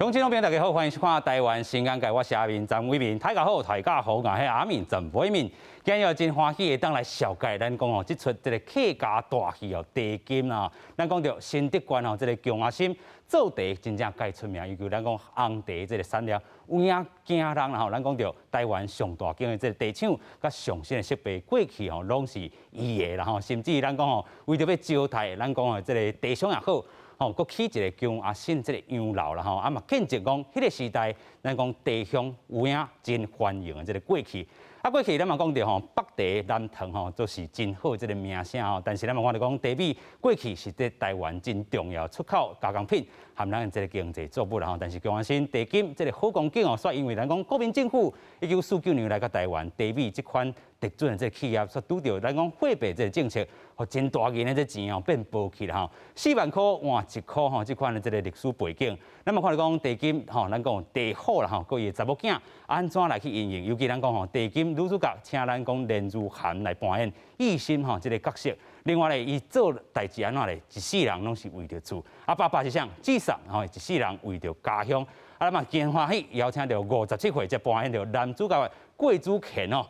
乡亲朋友大家好，欢迎收看台湾新眼界，我是阿明张伟明。大家好，大家好，我是阿明陈伟明。今日真欢喜会当来小介咱讲哦，这出这个客家大戏哦，地金啊，咱讲到新德关哦，这个姜阿心做茶真正介出名，尤其咱讲红茶这个产业，有影惊人啦吼。咱讲到台湾上大间的这个茶厂，甲上新的设备，过去吼拢是伊的啦吼，甚至咱讲吼，为着要招待咱讲哦，这个茶商也好。吼，佮起一个姜阿信这个养老啦吼，啊嘛见证讲，迄个时代，咱讲茶乡有影真繁荣的这个过去。啊，过去咱嘛讲到吼，北茶南糖吼，都是真好这个名声吼。但是咱嘛看到讲，茶米过去是在台湾真重要出口加工品，含咱这个经济作物啦吼。但是姜阿信茶金这个好光景哦，煞因为咱讲国民政府1949年来到台湾，茶米这款特准的这个企业，所拄到咱讲货币这个政策。哦，真大银的这钱哦变薄去了吼，4万块换1块吼，这款的这个历史背景，咱嘛看到讲茶金吼，咱讲茶好啦吼，佮伊查某囝安怎来去运用？尤其咱讲吼，茶金女主角请咱讲连如涵来扮演义心吼这个角色。另外咧，伊做代志安怎咧，一世人拢是为着厝，啊爸爸是啥？至上吼，一世人为着家乡。啊，咱嘛真欢喜邀请到57岁才扮演着男主角的桂竹鉗哦，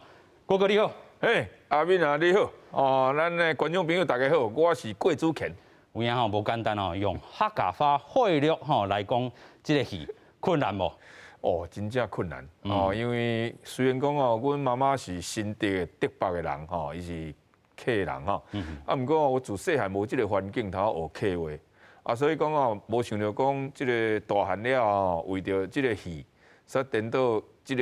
郭哥你好。嘿，阿敏啊，你好！哦，咱的观众朋友大家好，我是桂竹鉗。有影吼无简单哦，用客家话汇率吼来讲这个戏困难无？哦，真正困难哦，因为虽然讲哦，阮妈妈是新竹的德北的人吼，伊是客人吼，啊，不过我自细汉无这个环境，头学客话，啊，所以讲哦，无想到讲这个大汉了哦，为着这个戏，所以等到这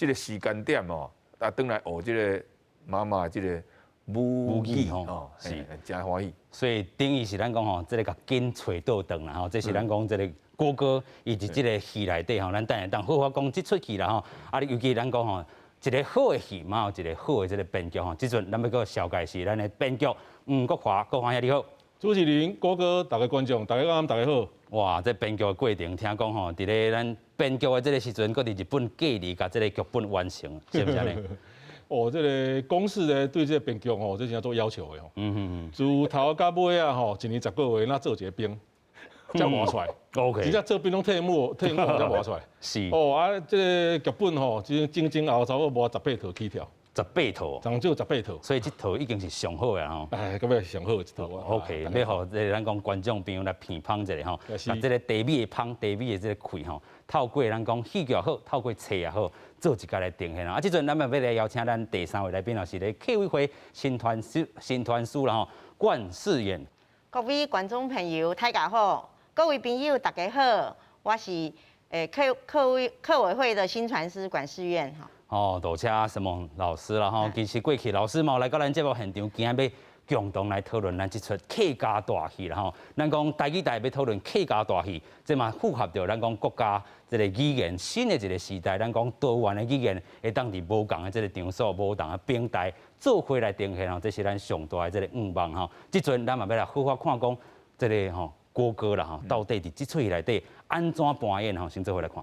个时间点哦，啊，转来学这个。妈妈这个母语吼，是真欢喜。所以等于是咱讲吼，这个甲紧找倒转啦吼，这是咱讲这个郭哥以及这个戏内底吼，咱等下当好好讲这出戏啦吼。啊，尤其咱讲吼，一个好的戏嘛，有一个好的这个编剧吼。即阵咱要个小介是咱的编剧吴国华，国华兄你好。主持人郭哥，大家观众，大家大家好。哇，这编剧的过程，听讲吼，伫咧咱编剧的这个时阵，搁伫日本隔离，甲这个剧本完成，是不是呢？哦，这个公司呢对这个编剧吼，这真正做要求的哦。自头到尾啊吼，一年10个月，那做一个兵，才画出来。OK。真正做兵拢退幕才画出来。是。哦啊，这个剧本吼，前后差不多无18套起跳。18套。总就18套。所以这套已经是上好的吼。哎，咁样上好的一套啊。OK，要互这咱讲观众朋友来评判一下吼，把这个茶米的芳、茶米的这个气吼，透过咱讲戏剧也好，透过册也好。做一家来呈现啊！即阵咱们要来邀请咱第3位来宾哦，是咧客委会新团书啦吼，冠世妍。各位观众朋友，大家好；各位朋友，大家好，我是客委会的新传师管事员哈。哦，多谢什么老师啦吼，其实过去老师嘛来到咱节目现场，今日要共同来讨论咱这出客家大戏啦吼。咱讲台语台要讨论客家大戏，这嘛符合着咱讲国家这个语言新的一个时代。咱讲多元的语言会当伫无共的这个场所、无同的平台做伙来呈现吼，这是咱上大的这个愿望吼。即阵咱嘛要来好好看讲这个吼郭哥啦吼，到底伫这出戏内底安怎扮演吼，先做伙来看。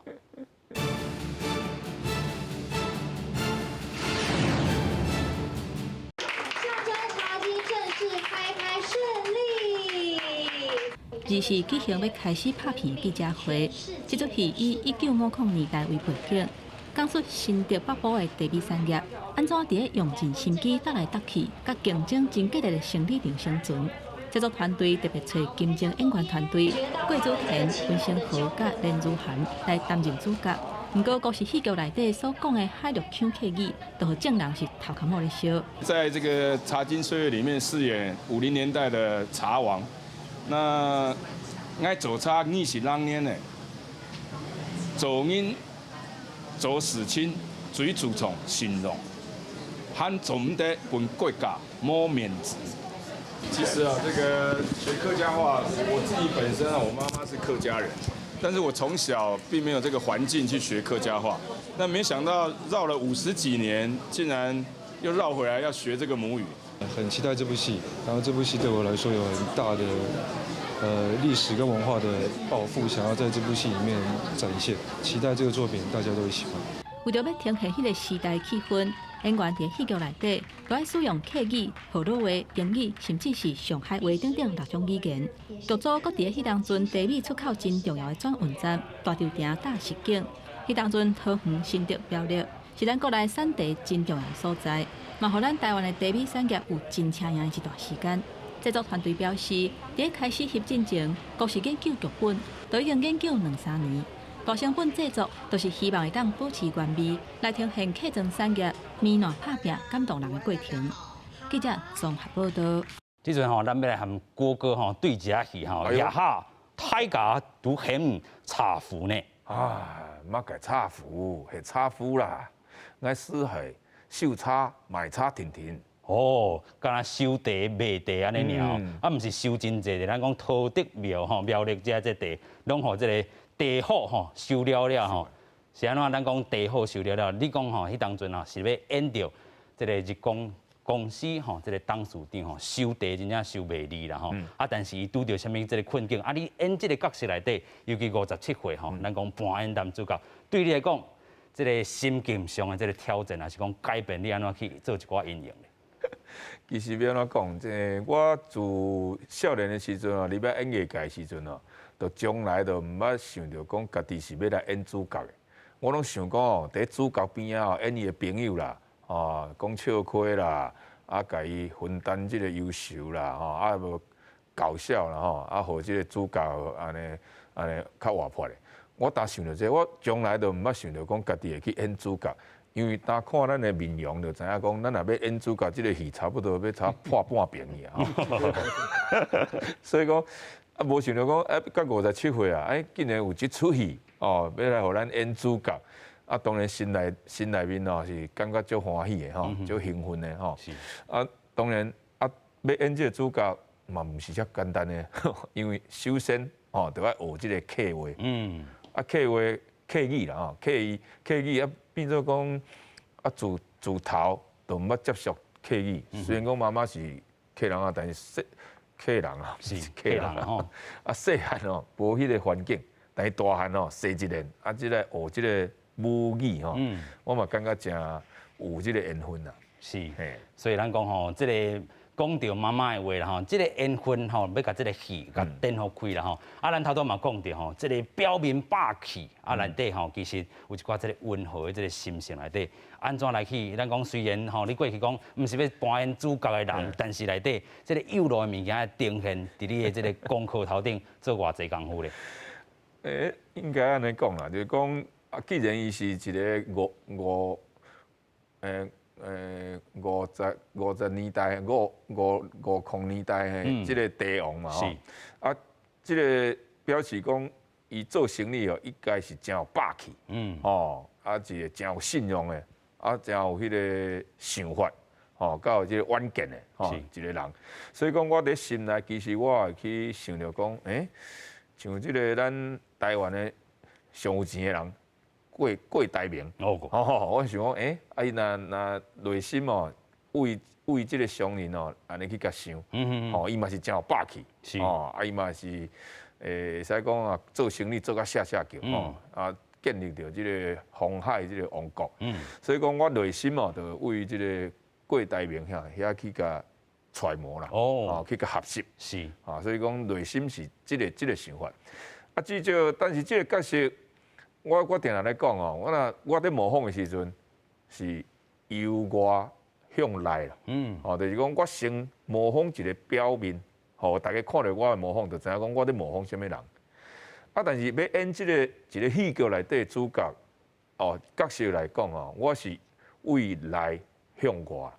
二是举行要开始拍片记者会，这出戏以1950年代为背景，讲述新竹北部的茶米产业安怎伫咧用尽心机搭来搭去，甲竞争真激烈的生理中生存。制作团队特别找金钟演员团队桂竹鉗、温升豪甲连如涵来担任主角。不过，故事戏剧内底所讲的海陆腔客语，都和正人是头壳毛咧烧。在这个茶金岁月里面饰演50年代的茶王。那爱做茶，你是啷年的？做人做事情最注重信用，喊总得本国家没面子。其实啊，这个学客家话，我自己本身啊，我妈妈是客家人，但是我从小并没有这个环境去学客家话。但没想到绕了50几年，竟然又绕回来要学这个母语。很期待这部戏，然后这部戏对我来说有很大的历史跟文化的抱负，想要在这部戏里面展现。期待这个作品大家都会喜欢。为着要呈现迄个时代气氛，演员伫戏剧内底，都爱使用客语、河洛话、英语，甚至是上海话等等6种语言。剧组搁伫迄当阵地理出口真重要的转运站大稻埕搭实景。迄当阵桃园、新竹、苗栗是咱国内产地真重要的所在，嘛，互咱台湾的茶米产业有真抢赢一段时间。制作团队表示，伫开始翕进前，故事研究剧本都已经研究2-3年。高成本制作，都是希望会当保持原味，来呈现客庄产业绵软拍拼、感动人的过程。记者综合报道。即阵吼，咱要来和郭哥吼对一下戏吼，也哈太家都很差福呢。莫个差福，系差夫啦，爱死系秀差卖差停停。哦，敢若收地卖地安尼尔，毋是收真济的。咱讲桃竹苗吼，苗栗遮这地，拢互这个地好吼收了了吼。是安怎？咱讲地好收了了，你讲吼，迄当阵啊是要演着这个日光公司吼，这个董事长吼收地真正收袂利啦吼。但是伊拄着啥物这个困境，你演这个角色内底，尤其57岁吼，咱讲扮演男主角，对你来讲，这个心境上的这个挑战，还是讲改变你安怎去做一寡应用咧？其实要安怎讲，我自少年的时阵哦，入要演艺界的时阵哦，就从来就毋捌想着讲家己是要来演主角的。我拢想讲哦，伫主角边仔哦，演伊的朋友啦，讲笑亏啦，甲伊分担即个忧愁啦，无搞笑啦，互即个主角安尼较活泼的。我当想着我从来就毋捌想着讲家己会去演主角。因为当看咱的面容，就知影讲，咱若要演主角，即个戏差不多要破半边去啊。所以讲，无想到讲，到57岁啊，竟然有即出戏要来互咱演主角。当然心内面哦是感觉足欢喜的吼，足兴奋的吼。当然要演即个主角嘛，毋是遮简单的，因为首先就要学即个客话。客语啦，客语变做讲自头就毋捌接触客语。虽然讲妈妈是客人啊，但是客人啊，是客人吼。细汉哦，无迄个环境，但是大汉哦，生一年即个学即个母语吼，我嘛感觉真有即个缘分啦。是，所以咱讲吼，即个讲到妈妈的话啦吼，即个缘分吼，要甲即个戏甲颠好开啦吼。咱头拄嘛讲到吼，即个表面霸气内底吼，其实有一寡即个温和的即个心性内底，安怎来去？咱讲虽然吼，你过去讲毋是要扮演主角的人，但是内底即个幼路的物件呈现伫你的即个功课头顶做偌济功夫咧？应该安尼讲啦，就是讲既然伊是一个50年代50年代的即个帝王嘛吼，即个表示讲伊做生意哦，应该是真有霸气，一个真有信用的，真有迄个想法，甲有即个远见的，一个人。所以讲我伫心内，其实我会去想着讲，像即个咱台湾的上有钱的人。郭台铭，我想讲，伊若内心哦，为即个商人哦，安尼去甲想，伊嘛是真有霸气，伊嘛是会使讲啊，做生意做甲下叫，建立着即个红海即个王国，所以讲我内心哦，就为即个郭台铭遐去甲揣摩啦，去甲学习，是，所以讲内心是即个想法，至少但是即个角色。我定定咧讲哦，我伫模仿的时阵是由外向内啦，就是讲我先模仿一个表面，大家看到我的模仿，就知影讲我伫模仿什么人。但是要演一个戏剧内底主角，角色来讲我是为内向外，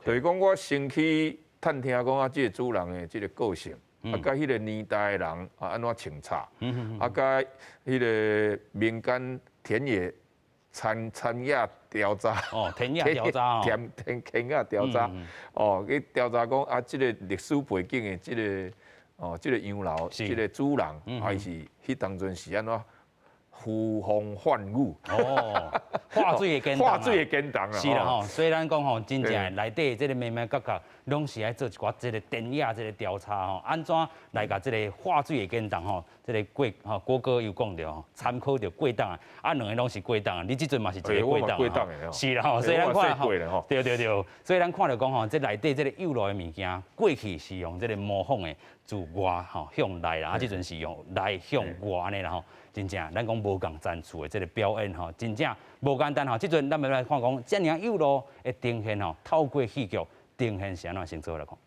就是讲我先去探听讲即个主人的即个个性。甲迄个年代的人安怎清查，甲迄个民间田野产业调查，田野调查田野调查，去调查讲即个历史背景的即个洋楼，即个主人，伊是迄当阵是安怎呼风唤雨。哦，化水的简单。化水的简单啦。是啦吼，所以咱讲吼，真正内底这个面面角角，拢是爱做一寡这个田野这个调查吼，安怎来甲这个化水的简单吼，这个郭哥有讲着吼，参考着过档啊，两个拢是过档，你即阵嘛是一个过档是啦吼，所以咱看吼，对，所以咱看着讲吼，这内底这个幼路的物件，过去是用这个模仿的自外吼向内啦，啊，即阵是用内向外安尼啦吼。真正，咱讲无共展出的这个表演吼，真正无简单吼。即阵咱要来看讲，遮尔幼路的呈现吼，透过戏剧呈现是安怎先做来看。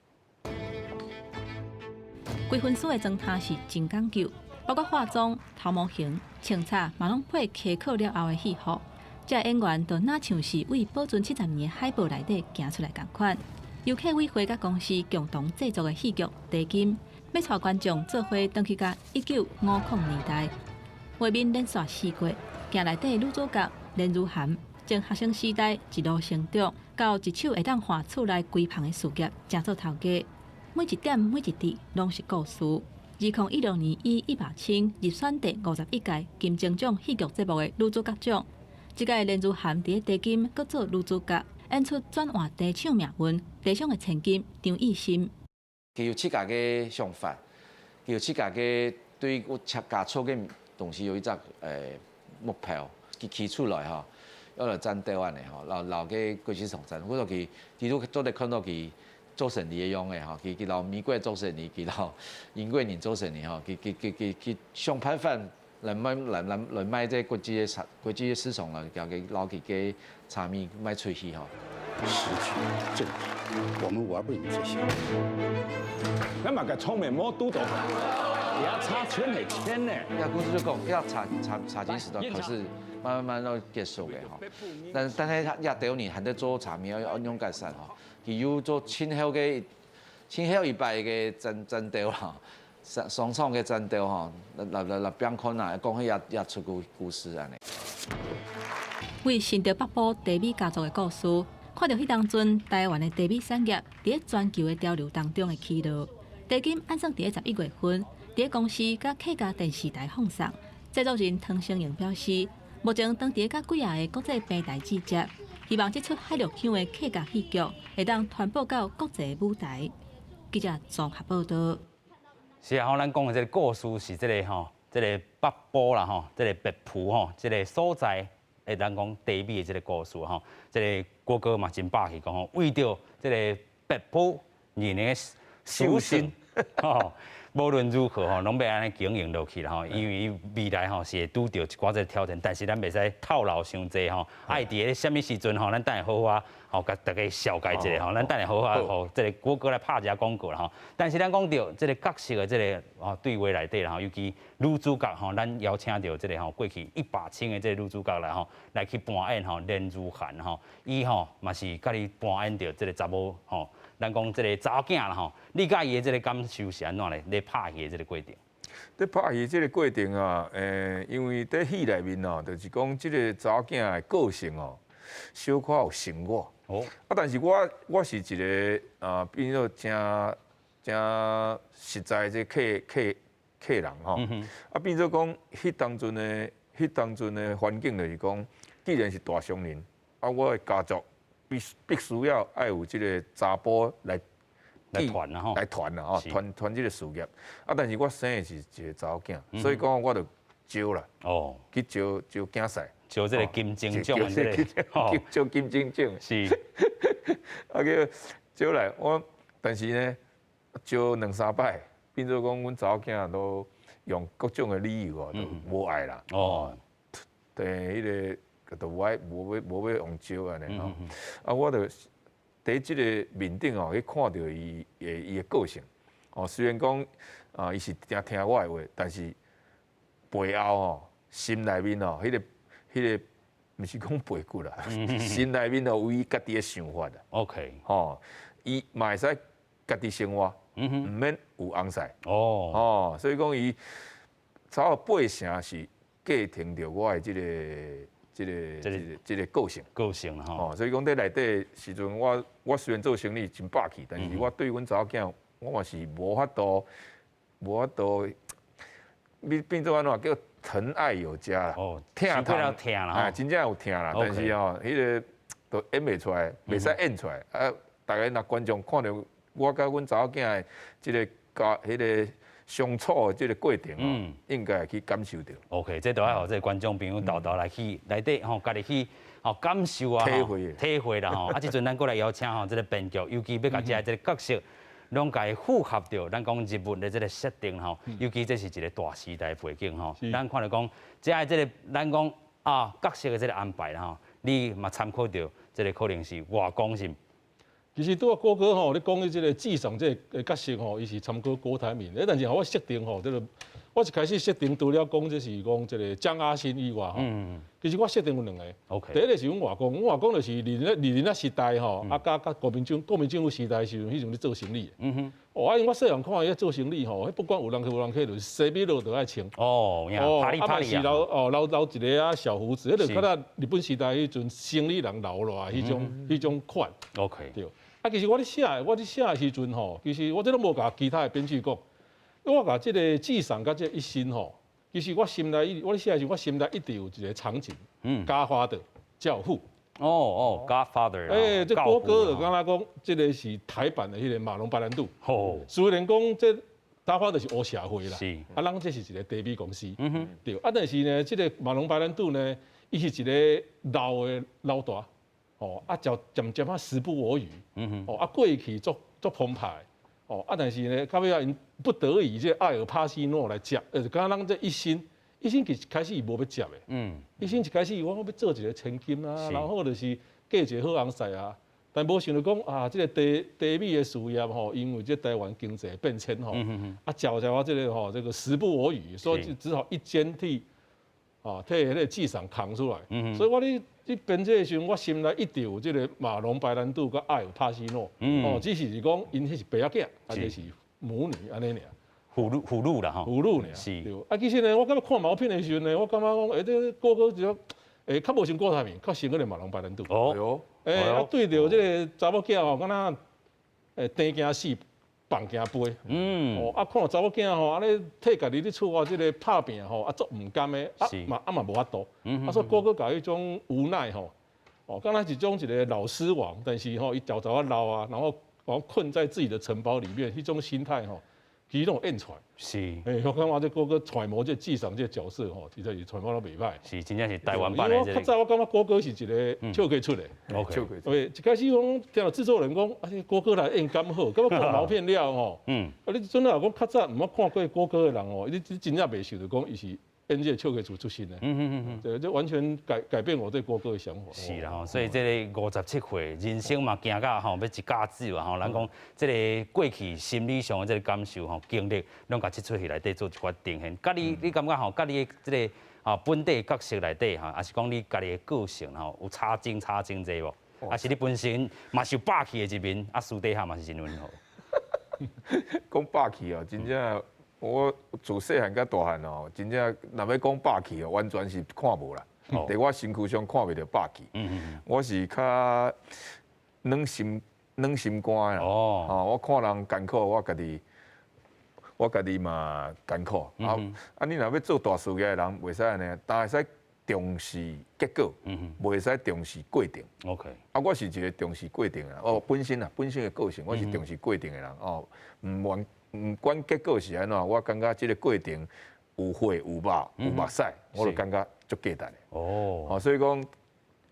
规分所的装扮是真讲究，包括化妆、头毛型、穿插，嘛拢配溪口了后的戏服。这演员就哪像是为保存70年的海报内底行出来共款。由客委会甲公司共同制作的戏剧《地金》，要带观众做伙登去甲1950年代。画面连续4季，镜内底女主角连如涵，从学生时代一路成长，到一手会当画厝内规棚的事业，成做头家。每一点每一滴拢是故事。2016年以1把青入选第51届金钟奖戏剧节目的女主角奖。这届连如涵伫地金阁做女主角，演出转换地抢命运，地上的千金张艺兴。佢有自家嘅想法，佢有自家嘅对我家错嘅东西有一隻目標，佢起出來吼，要來爭台灣嘅吼，留嘅國際上爭，我說佢都嚟看到佢做生意嘅樣嘅吼，佢留美國做生意，佢留英國人做生意吼，佢想辦法來賣這國際嘅市場啦，叫佢留佢嘅產品賣出去吼。失去政治，我們玩不贏這些。咱嘛個聰明摸都懂，也差錢係錢呢。要公司就講要查經時代，可是慢慢都結束嘅吼。但係也第二年還在做產品要用改善吼，佢要做前後一擺嘅戰鬥啦，雙創嘅戰鬥吼，嚟邊看啊，講起也出個故事安尼。為新竹北部地美家族嘅故事。看到迄當陣台灣的地美產業佇全球的潮流當中的起落，地金按算佇11月份，佇公司甲客家電視台放送。製作人湯成營表示，目前當佇甲幾個國際平台制作，希望這出海陸腔的客家戲劇會當傳播到國際舞台。記者綜合報道。是啊，咱講的這個故事是這個吼，這個北部啦吼，這個北埔吼，這個所在。咱講地美的這個故事吼，這個國歌嘛真霸氣，講吼為着這個北埔人的修身吼，無論如何吼，攏要安尼經營落去啦吼，因為未來吼是會拄到一寡這挑戰，但是咱袂使透露傷濟吼，愛佇個什麼時陣吼，咱等下好啊，吼甲大家紹介一下吼，咱等下好啊，吼這個國歌來拍一下廣告啦吼。但是咱講到這個角色的這個吼對話內底啦吼，尤其女主角吼，咱邀請到這個吼過去1把青的這個女主角來吼，來去扮演吼連如涵吼，伊吼嘛是甲你扮演到這個查某吼。咱講即個查某囝啦吼，你甲伊的即個感受是安怎咧？咧拍戲的即個過程。咧拍戲即個過程啊，因為喺戲內面哦，就是講即個查某囝的個性哦，小可有生活。哦。啊，但是我是一個變做真實在即客人吼。啊，變做講迄當陣的環境就是講，既然是大商人，啊，我的家族。必須要愛有即個查甫來團啦吼，來團啦吼，團即個事業。啊，但是我生的是一個查某囝，所以講我就招啦，哦，去招競賽，招即個金鐘獎即個，招金鐘獎是。啊叫招來我，但是呢招2-3擺，變做講阮查某囝都用各種的理由哦，都無愛啦。哦，對，迄個。就無要用招安尼吼，啊，我就喺即個面頂哦，去看到伊嘅個性。哦，雖然講伊是聽我嘅話，但是背後吼，心內面哦，迄個毋是講背骨啦，心內面哦有伊家己嘅想法啊。OK，吼，伊嘛會使家己生活，毋免有翁婿。哦，所以講伊差不多8成是繼承着我嘅即個。這個個性啦吼，所以講在內底時陣，我雖然做生意真霸氣，但是我對阮查某囝，我嘛是無法度變做安怎叫疼爱有加啦。哦，疼受过了疼啦吼啊，真正有疼啦，但是吼，迄个都演袂出来，袂使演出来。啊，大家若观众看到我甲阮查某囝的即个迄个相处的即个过程哦，应该会去感受到。OK， 这都要互这观众朋友豆豆来去内底吼，家己去感受啊，体会啦吼。啊，即阵咱过来邀请吼，这个编剧，尤其要甲这个角色。拢甲伊符合着咱讲人物的这个设定吼，尤其这是一个大时代背景吼，咱看到讲，这个咱讲角色的这个安排啦吼，你嘛参考着这个可能是外公是。其实拄啊郭哥吼，你讲的这个纪赏这个角色吼，伊是参考郭台铭，但是我设定吼，这个我一开始设定除了讲这是讲这个江阿新以外吼，其实我设定有两个。OK。第一个是阮外公，阮外公就是二零啊时代吼，甲国民政府时代的时阵，迄阵咧做生意。因为我细汉看伊咧做生意吼，不管有人去无人去，就是西米露都爱穿。啪哩啪哩是留一个啊小胡子，迄就较早日本时代迄阵生理人留落来迄种款。OK。对。其实我咧写的时阵吼，其实我这拢无甲其他的编剧讲。我甲即个纪赏甲即个一心吼，其实我心内我咧写的时候，我心内一直有一个场景，家花的教父。Godfather。这郭哥就敢若讲，这个是台版的迄个马龙白兰度。虽然讲这家花就是黑社会啦，咱这是一个地米公司。对。但是呢，这个马龙白兰度呢，伊是一个老大，渐渐时不我与。过去足澎湃。但是呢，到尾啊，因不得已，这艾尔帕西诺来接，刚刚这一心其实开始伊无要接的，一心一开始我要做一个千金啊，然后就是嫁一个好翁婿啊，但无想到讲啊，这个地米的事业吼，因为这台湾经济变迁吼，搅我这个这个时不我与，所以只好一肩替迄个纪赏扛出来，所以我咧编这个时候，我心内一直有这个马龙白兰度甲艾尔帕西诺，只是讲因迄是爸仔囝，还是母女安尼尔。俘虏啦吼。俘虏尔。是。对。其实呢，我感觉看毛片的时候呢，我感觉讲，这郭哥就较无像郭台铭，较像个马龙白兰度。对着这个查某囝吼，敢若生惊死，放惊飞。看到查某囝吼，安尼替家己咧厝啊，这个拍拼吼，足唔甘的，嘛无法度。所以郭哥搞迄种无奈吼，敢若一个老狮王，但是吼，伊早早老啊，然后困在自己的城堡里面，迄种心态吼。其实拢演出来，是，我感觉这郭哥揣摩这纪赏这角色吼，其实是揣摩得袂歹。是，真正是台湾版的。因为较早我感觉郭哥是一个笑可以出的，OK。对，一开始讲听到制作人讲，郭哥来演敢好，感觉看毛片了吼。你真的讲较早唔捌看过郭哥的人哦，你真正袂想到讲伊是演这个笑可以出身的。对，这完全改变我对郭哥的想法。是啦吼，所以这个57岁人生嘛，行到吼要一家子啊吼，咱讲这个过去心理上的这个感受吼、经历，拢甲这出戏内底做一寡呈现。甲你感觉吼，甲你的这个本地角色内底哈，还是讲你家己的个性吼，有差真济无？还是你本身嘛是有霸气的一面，私底下嘛是真温和。讲霸气哦，真正。我自细汉到大汉哦，真正若要讲霸气哦，完全是看无啦。伫我身躯上看袂到霸气。我是较软心肝啦。我看人艰苦，我家己嘛艰苦。你若要做大事业的人，袂使安尼，但会使重视结果，袂使重视过程。OK。我是一个重视过程的人。本身的个性，我是重视过程的人。唔管结果是安怎，我感觉这个过程有血有肉有目屎，我就感觉足简单的。所以讲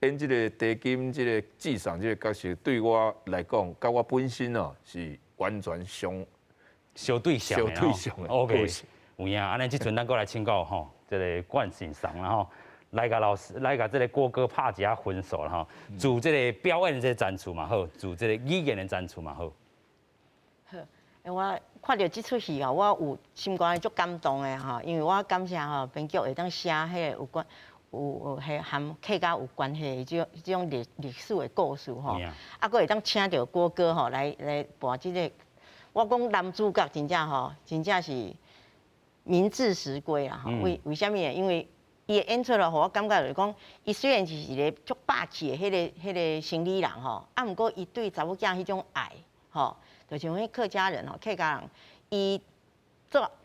演这个地金这个纪赏这个角色，对我来讲，甲我本身是完全相对象的。OK， 有影，安尼即阵咱过来请教吼，这个冠姓上然后来甲老师来甲这个郭哥拍一下分数啦吼，做这个表演这展出嘛好，做这个语言的展出嘛好。我看到这出戏啊，我有心肝足感动的哈，因为我感谢哈编剧会当写迄个有关有迄和客家有关系的这种历史的故事吼，啊，佫会当请到郭哥吼来播这个，我讲男主角真正吼，真正是名至实归啦吼。为什么呢？因为伊的演出了，我感觉就是讲，伊虽然是一个足霸气的迄个生理人吼，啊，毋过伊对查某囝迄种爱吼。就像迄客家人吼，客家人，伊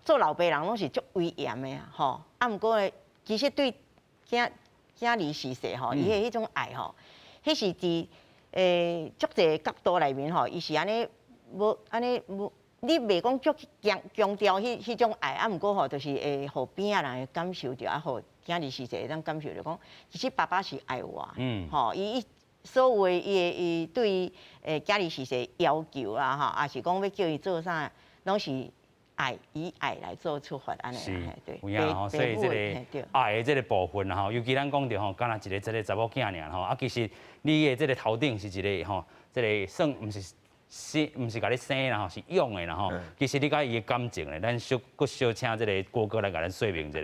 做老爸人拢是足威严的啊，吼。啊，毋过其实对囝儿逝世吼，伊的迄种爱吼，迄是伫足侪角度内面吼，伊是安尼无，你袂讲足强调迄种爱，啊，毋过吼，就是会互边仔人会感受着，啊，互囝儿逝世会当感受着讲，其实爸爸是爱我，吼，伊所有的伊对囝儿逝世要求啦，吼，也是讲要叫伊做啥，拢是以爱来做出发，安尼对。有影吼，所以这个爱的这个部分吼，尤其咱讲着吼，敢若一个查某囝尔吼，啊，其实你的这个头顶是一个吼，这个算毋是甲你生啦吼，是养的啦吼。其实你甲伊的感情咧，咱小请这个郭哥来甲咱说明一下。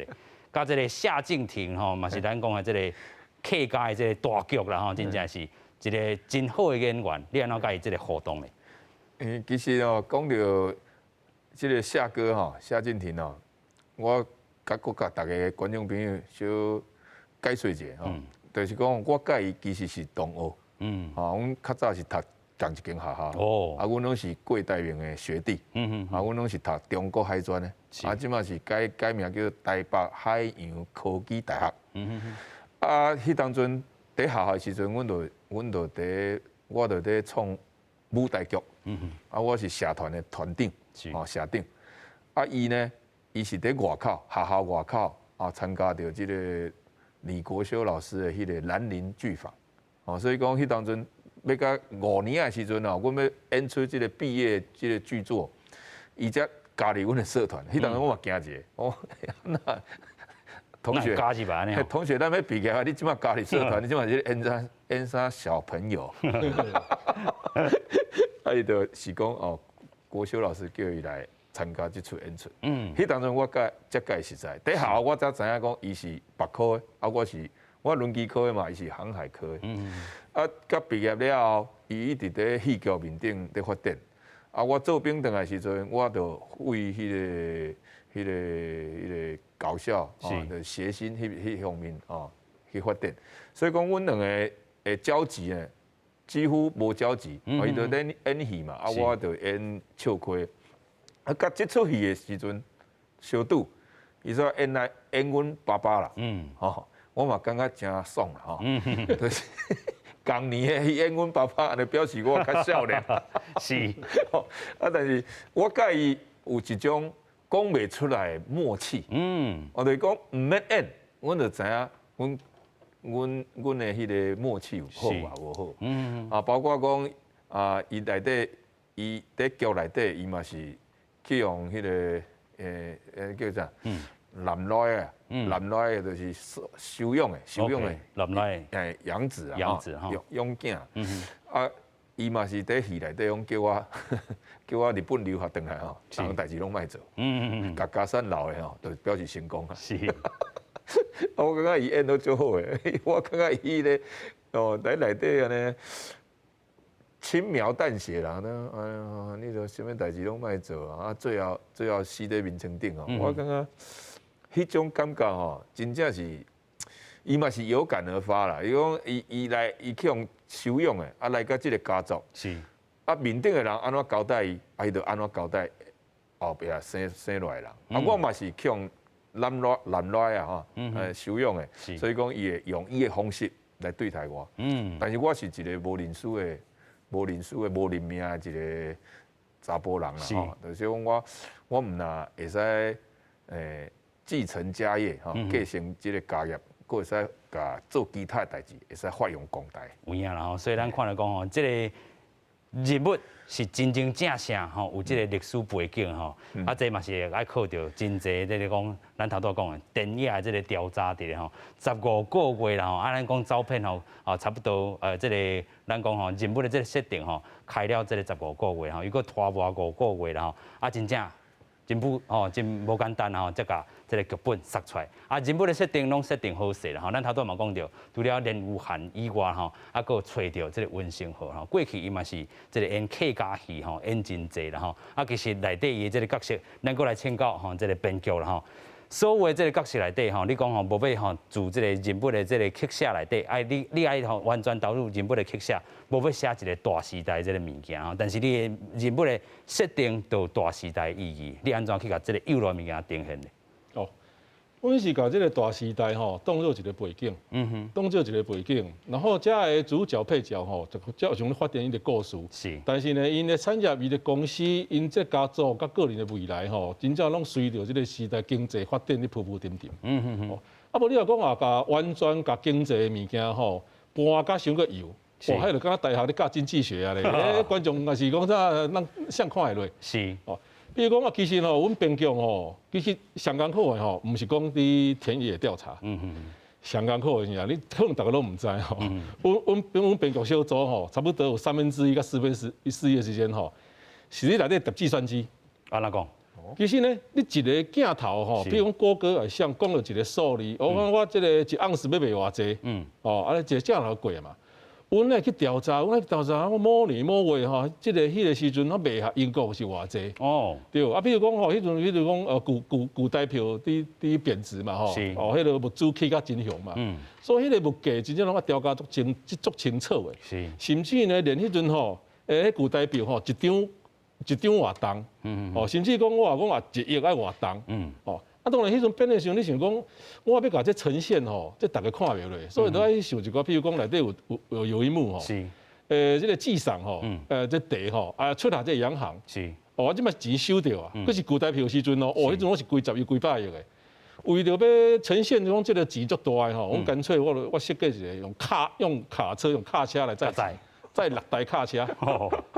甲这个夏静婷吼，嘛是咱讲的这个客家的这个大剧啦吼，真正是一个真好的演员。你安怎甲伊这个互动咧？其实哦，讲到这个夏哥吼，夏静婷哦，我甲大家观众朋友小解说一下吼，就是讲我甲伊其实是同学，吼，阮较早是读同一间学校，啊，阮拢是郭台铭的学弟，啊，阮拢是读中国海专的，啊，即马是改名叫台北海洋科技大学，啊，迄当阵伫学校的时阵，我就伫创舞台剧，啊，我是社团的团长，社长，啊，伊是伫外口学校外口啊，参加着即个李国修老师的迄个兰陵剧坊，哦，所以讲迄当阵。要到5年的时阵哦，阮要演出即个毕业即个剧作，伊才加入阮的社团。迄当时我嘛惊一下，那同学，同学，咱要毕业，你即马加入社团，你即马是演啥小朋友？啊，伊就是讲哦，国修老师叫伊来参加即出演出。迄当阵我才介实在，第下我才知影讲伊是北科的，啊，我轮机科的嘛，伊是航海科的。啊，甲毕业了后，伊一直伫戏剧面顶伫发展。啊，我做兵回来时阵，我就为迄个搞笑的谐星迄方面去发展。所以讲，阮两个的交集呢，几乎无交集。伊就演戏嘛，啊，我就演笑亏。啊，甲即出戏的时阵，相拄，伊说演阮爸爸啦。我嘛感觉真爽啦，吼。就是。同年的演阮爸爸，安尼表示我较少年。是，啊，但是我甲伊有一种讲袂出来的默契。我就是讲毋免演，阮就知影阮的迄个默契有好嘛无好。啊，包括讲啊，伊内底伊伫剧内底，伊嘛是去用迄个叫啥？南来啊，南来就是收养的，南来养子啊，养囝。啊，伊嘛是伫戏内底讲叫我日本留学回来吼，啥代志拢莫做。甲家产留的吼，就表示成功啊。是。我感觉伊演都足好诶，我感觉伊咧在内底安尼轻描淡写啦，哎呀，你著啥物代志拢莫做啊，最后死伫面床顶哦，我感觉。迄种感觉吼，真正是，伊嘛是有感而发啦。伊讲伊去用收养的，啊来到即个家族，是，啊面顶的人安怎交代伊，啊伊就安怎交代后壁生落来人。啊我嘛是去用南来啊吼，收养的，所以讲伊会用伊的方式来对待我。但是我是一个无认输的、无认命的一个查甫人啦吼，就是讲我毋若会使继承家业，继承这个家业，佫会使甲做其他代志，会使发扬光大。有影啦吼，所以咱看来讲吼，这个人物是真正正吼，有这个历史背景吼，啊，这嘛是爱靠着真侪这个讲，咱头拄讲的田野这个调查伫咧吼，15个月啦吼，啊，咱讲照片吼，差不多这个咱讲吼人物的这个设定吼，开了这个15个月吼，伊佫拖磨5个月啦吼，啊，真无简单吼，才甲这个剧本杀出来。啊，人物的设定拢设定好势啦吼。咱头拄嘛讲到，除了连武汉以外吼，啊，佫找到这个温升豪吼。过去伊嘛是这个演客家戏吼，演真济啦吼。啊，其实内底伊的这个角色，咱佫来请教吼，这个编剧啦吼。所有的这个角色内底吼，你讲吼无要吼自这个人物的这个刻写内底，你爱吼完全投入人物的刻写，无要写一个大时代这个物件吼。但是你的人物的设定都有大时代意义，你安怎去甲这个有赖物件呈现呢？哦，阮是把这个大时代吼当做一个背景，当做一个背景，然后遮个主角配角吼，就像发展伊的故事。是。但是呢，因的产业、伊的公司、因这家族甲个人的未来吼，真正拢随着这个时代经济发展咧步步点点。啊，无你若讲话甲完全甲经济的物件吼，搬甲伤个油，哇，迄就敢大学咧教经济学啊咧，观众也是讲啥，咱谁看会落？是。哦。比如讲啊，其实吼，阮编剧吼，其实上艰苦的吼，毋是讲伫田野调查，上艰苦的是啊，你可能大家都毋知吼。阮编剧小组吼，差不多有1/3到4/4的时间吼，是你内底搭计算机。安怎讲？其实呢，你一个镜头吼，比如讲谷歌也像讲到一个数字，我这个1盎司要卖偌济，啊，一个镜头贵嘛。阮来去调查，我某年某月吼，迄个时阵，我卖下英国是偌济？哦，对，啊，比如讲吼，迄阵讲古代票伫贬值嘛吼，迄个物资起甲真凶嘛，所以迄个物价真正拢调价足清楚的，甚至呢，连迄阵吼，迄古代票吼，一张偌重，哦，甚至讲我话1亿爱偌重，哦。啊，当然，迄阵编的时候，你想讲，我要甲这呈现吼，这大家看袂落，所以都爱想一个，譬如讲内底有一幕吼，是，这个记赏吼，这地吼，啊出下这洋行，是，哦，即摆钱收掉啊，佫是古代票时阵哦，迄阵我是几十亿、几百亿的，为着要呈现讲这个钱足大的吼，我干脆我设计一个用卡车、用卡车来载6台卡车，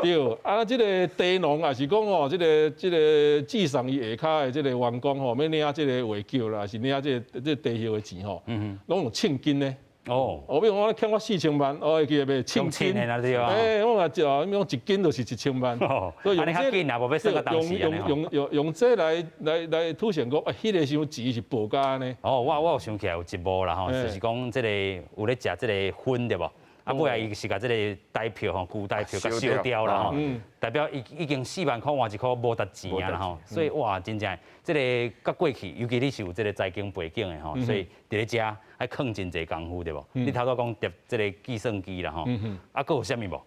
对，啊，这个地农也是讲哦，这个记上伊下骹的这个员工吼，要领这个话叫啦，是领这个地hiệu的钱吼，拢用称金呢。哦，比如我欠我4000万，我会记要称金。我话就用1斤就是1000万。所以用这来凸显讲，迄个时候钱是报价呢。哦，我有想起来有一幕啦吼，就是讲这个有咧食这个薰对无？啊，尾来伊是甲即个代票吼，旧代票甲烧掉啦吼，代表已经4万块换1块无值钱啊啦吼，所以哇，真正即个甲过去，尤其你是有即个财经背景的吼，所以伫咧遮爱坑真侪功夫对无？你头拄讲叠即个计算机啦吼，啊，佫有啥物无？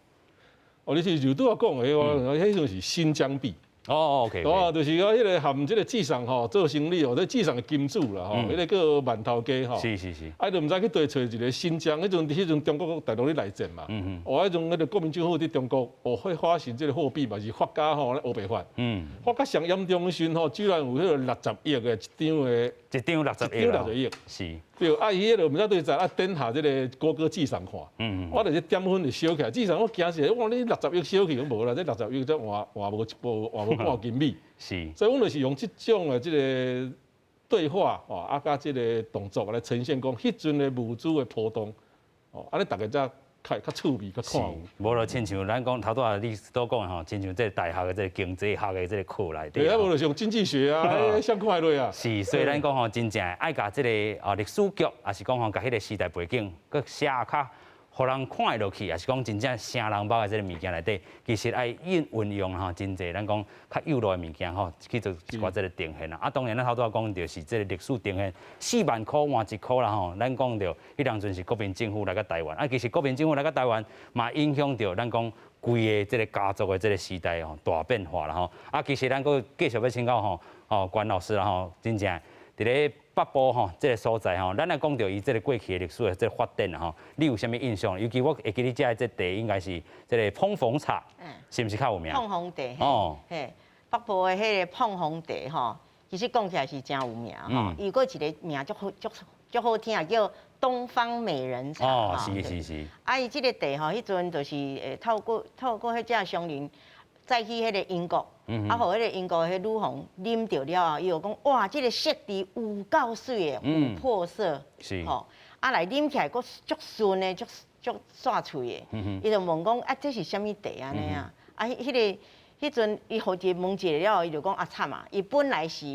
哦，你是就拄我讲的，迄种是新疆币。哦 ，OK， 哦，就是讲迄个含即个智商吼做生意哦，这智商的金主啦吼，迄个叫万头家吼。是。啊，就毋知去对找一个新疆，迄阵中国大陆咧内战嘛。哦，迄阵迄个国民政府伫中国，哦，发行即个货币嘛是发家吼咧乌白发。发家上严重的时候，居然有迄个60亿的一张的。一张60亿。是。对，啊，伊迄个毋知对在啊点下即个谷歌智商看。我就是点分就烧起来，智商我惊死，我你60亿烧起都无啦，这60亿则换无半斤米。是。所以阮就是用即种的即个对话哦，啊，甲即个动作来呈现讲迄阵的物资的波动，哦，安尼大家才较趣味、较看有。无就亲像咱讲头拄啊，你都讲吼，亲像这大学的这个经济学的这个课内底。对啊，无就是用经济学啊，相看落啊。是，所以咱讲吼，真正爱甲这个历史剧，也是讲吼，甲迄个时代背景，佮写较。互人看会落去，也是讲真正声人捌的这个物件内底，其实爱运用吼真侪咱讲较有路的物件吼，去做一寡这个呈现啦。啊，当然咱头拄讲就是这个历史呈现4万块换1块啦吼，咱讲着迄当阵是国民政府来到台湾，啊，其实国民政府来到台湾嘛影响着咱讲规个这个家族的这个时代吼大变化啦吼。啊，其实咱佫继续要请教关老师啦吼，真正伫咧。北部吼，这个所在吼，咱来讲到伊这个过去的历史的这个发展吼，你有啥物印象？尤其我会记你遮这地应该是这个碰风茶，是毋是较有名？碰风地，哦，嘿，北部的迄个碰风地吼，其实讲起来是真有名吼，伊个一个名足好听，叫东方美人茶。哦，是。啊，伊这个地吼，迄阵就是透过迄只商人再去迄个英国。啊，互迄个英国迄女皇啉着了后，伊就讲哇，这个色地有够水的，有破色，吼，啊来啉起来佫足顺的，足煞脆的。伊就问讲啊，这是啥物地安尼啊？啊，迄阵伊好一问一下了后，伊就讲啊惨啊，伊本来是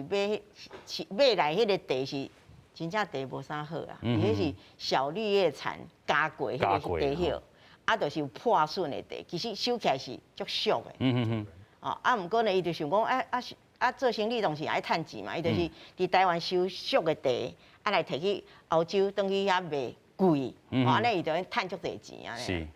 买来迄个地是真正地无啥好啊，伊迄是小绿叶蝉加过迄个地叶，啊，就是有破损的地，其实收起来是足俗的。啊，毋过呢，伊就想讲，做生意当时爱趁钱嘛，伊就是伫台湾收俗的地，来摕去欧洲，等去遐卖贵，安尼伊就趁足侪钱安尼。是。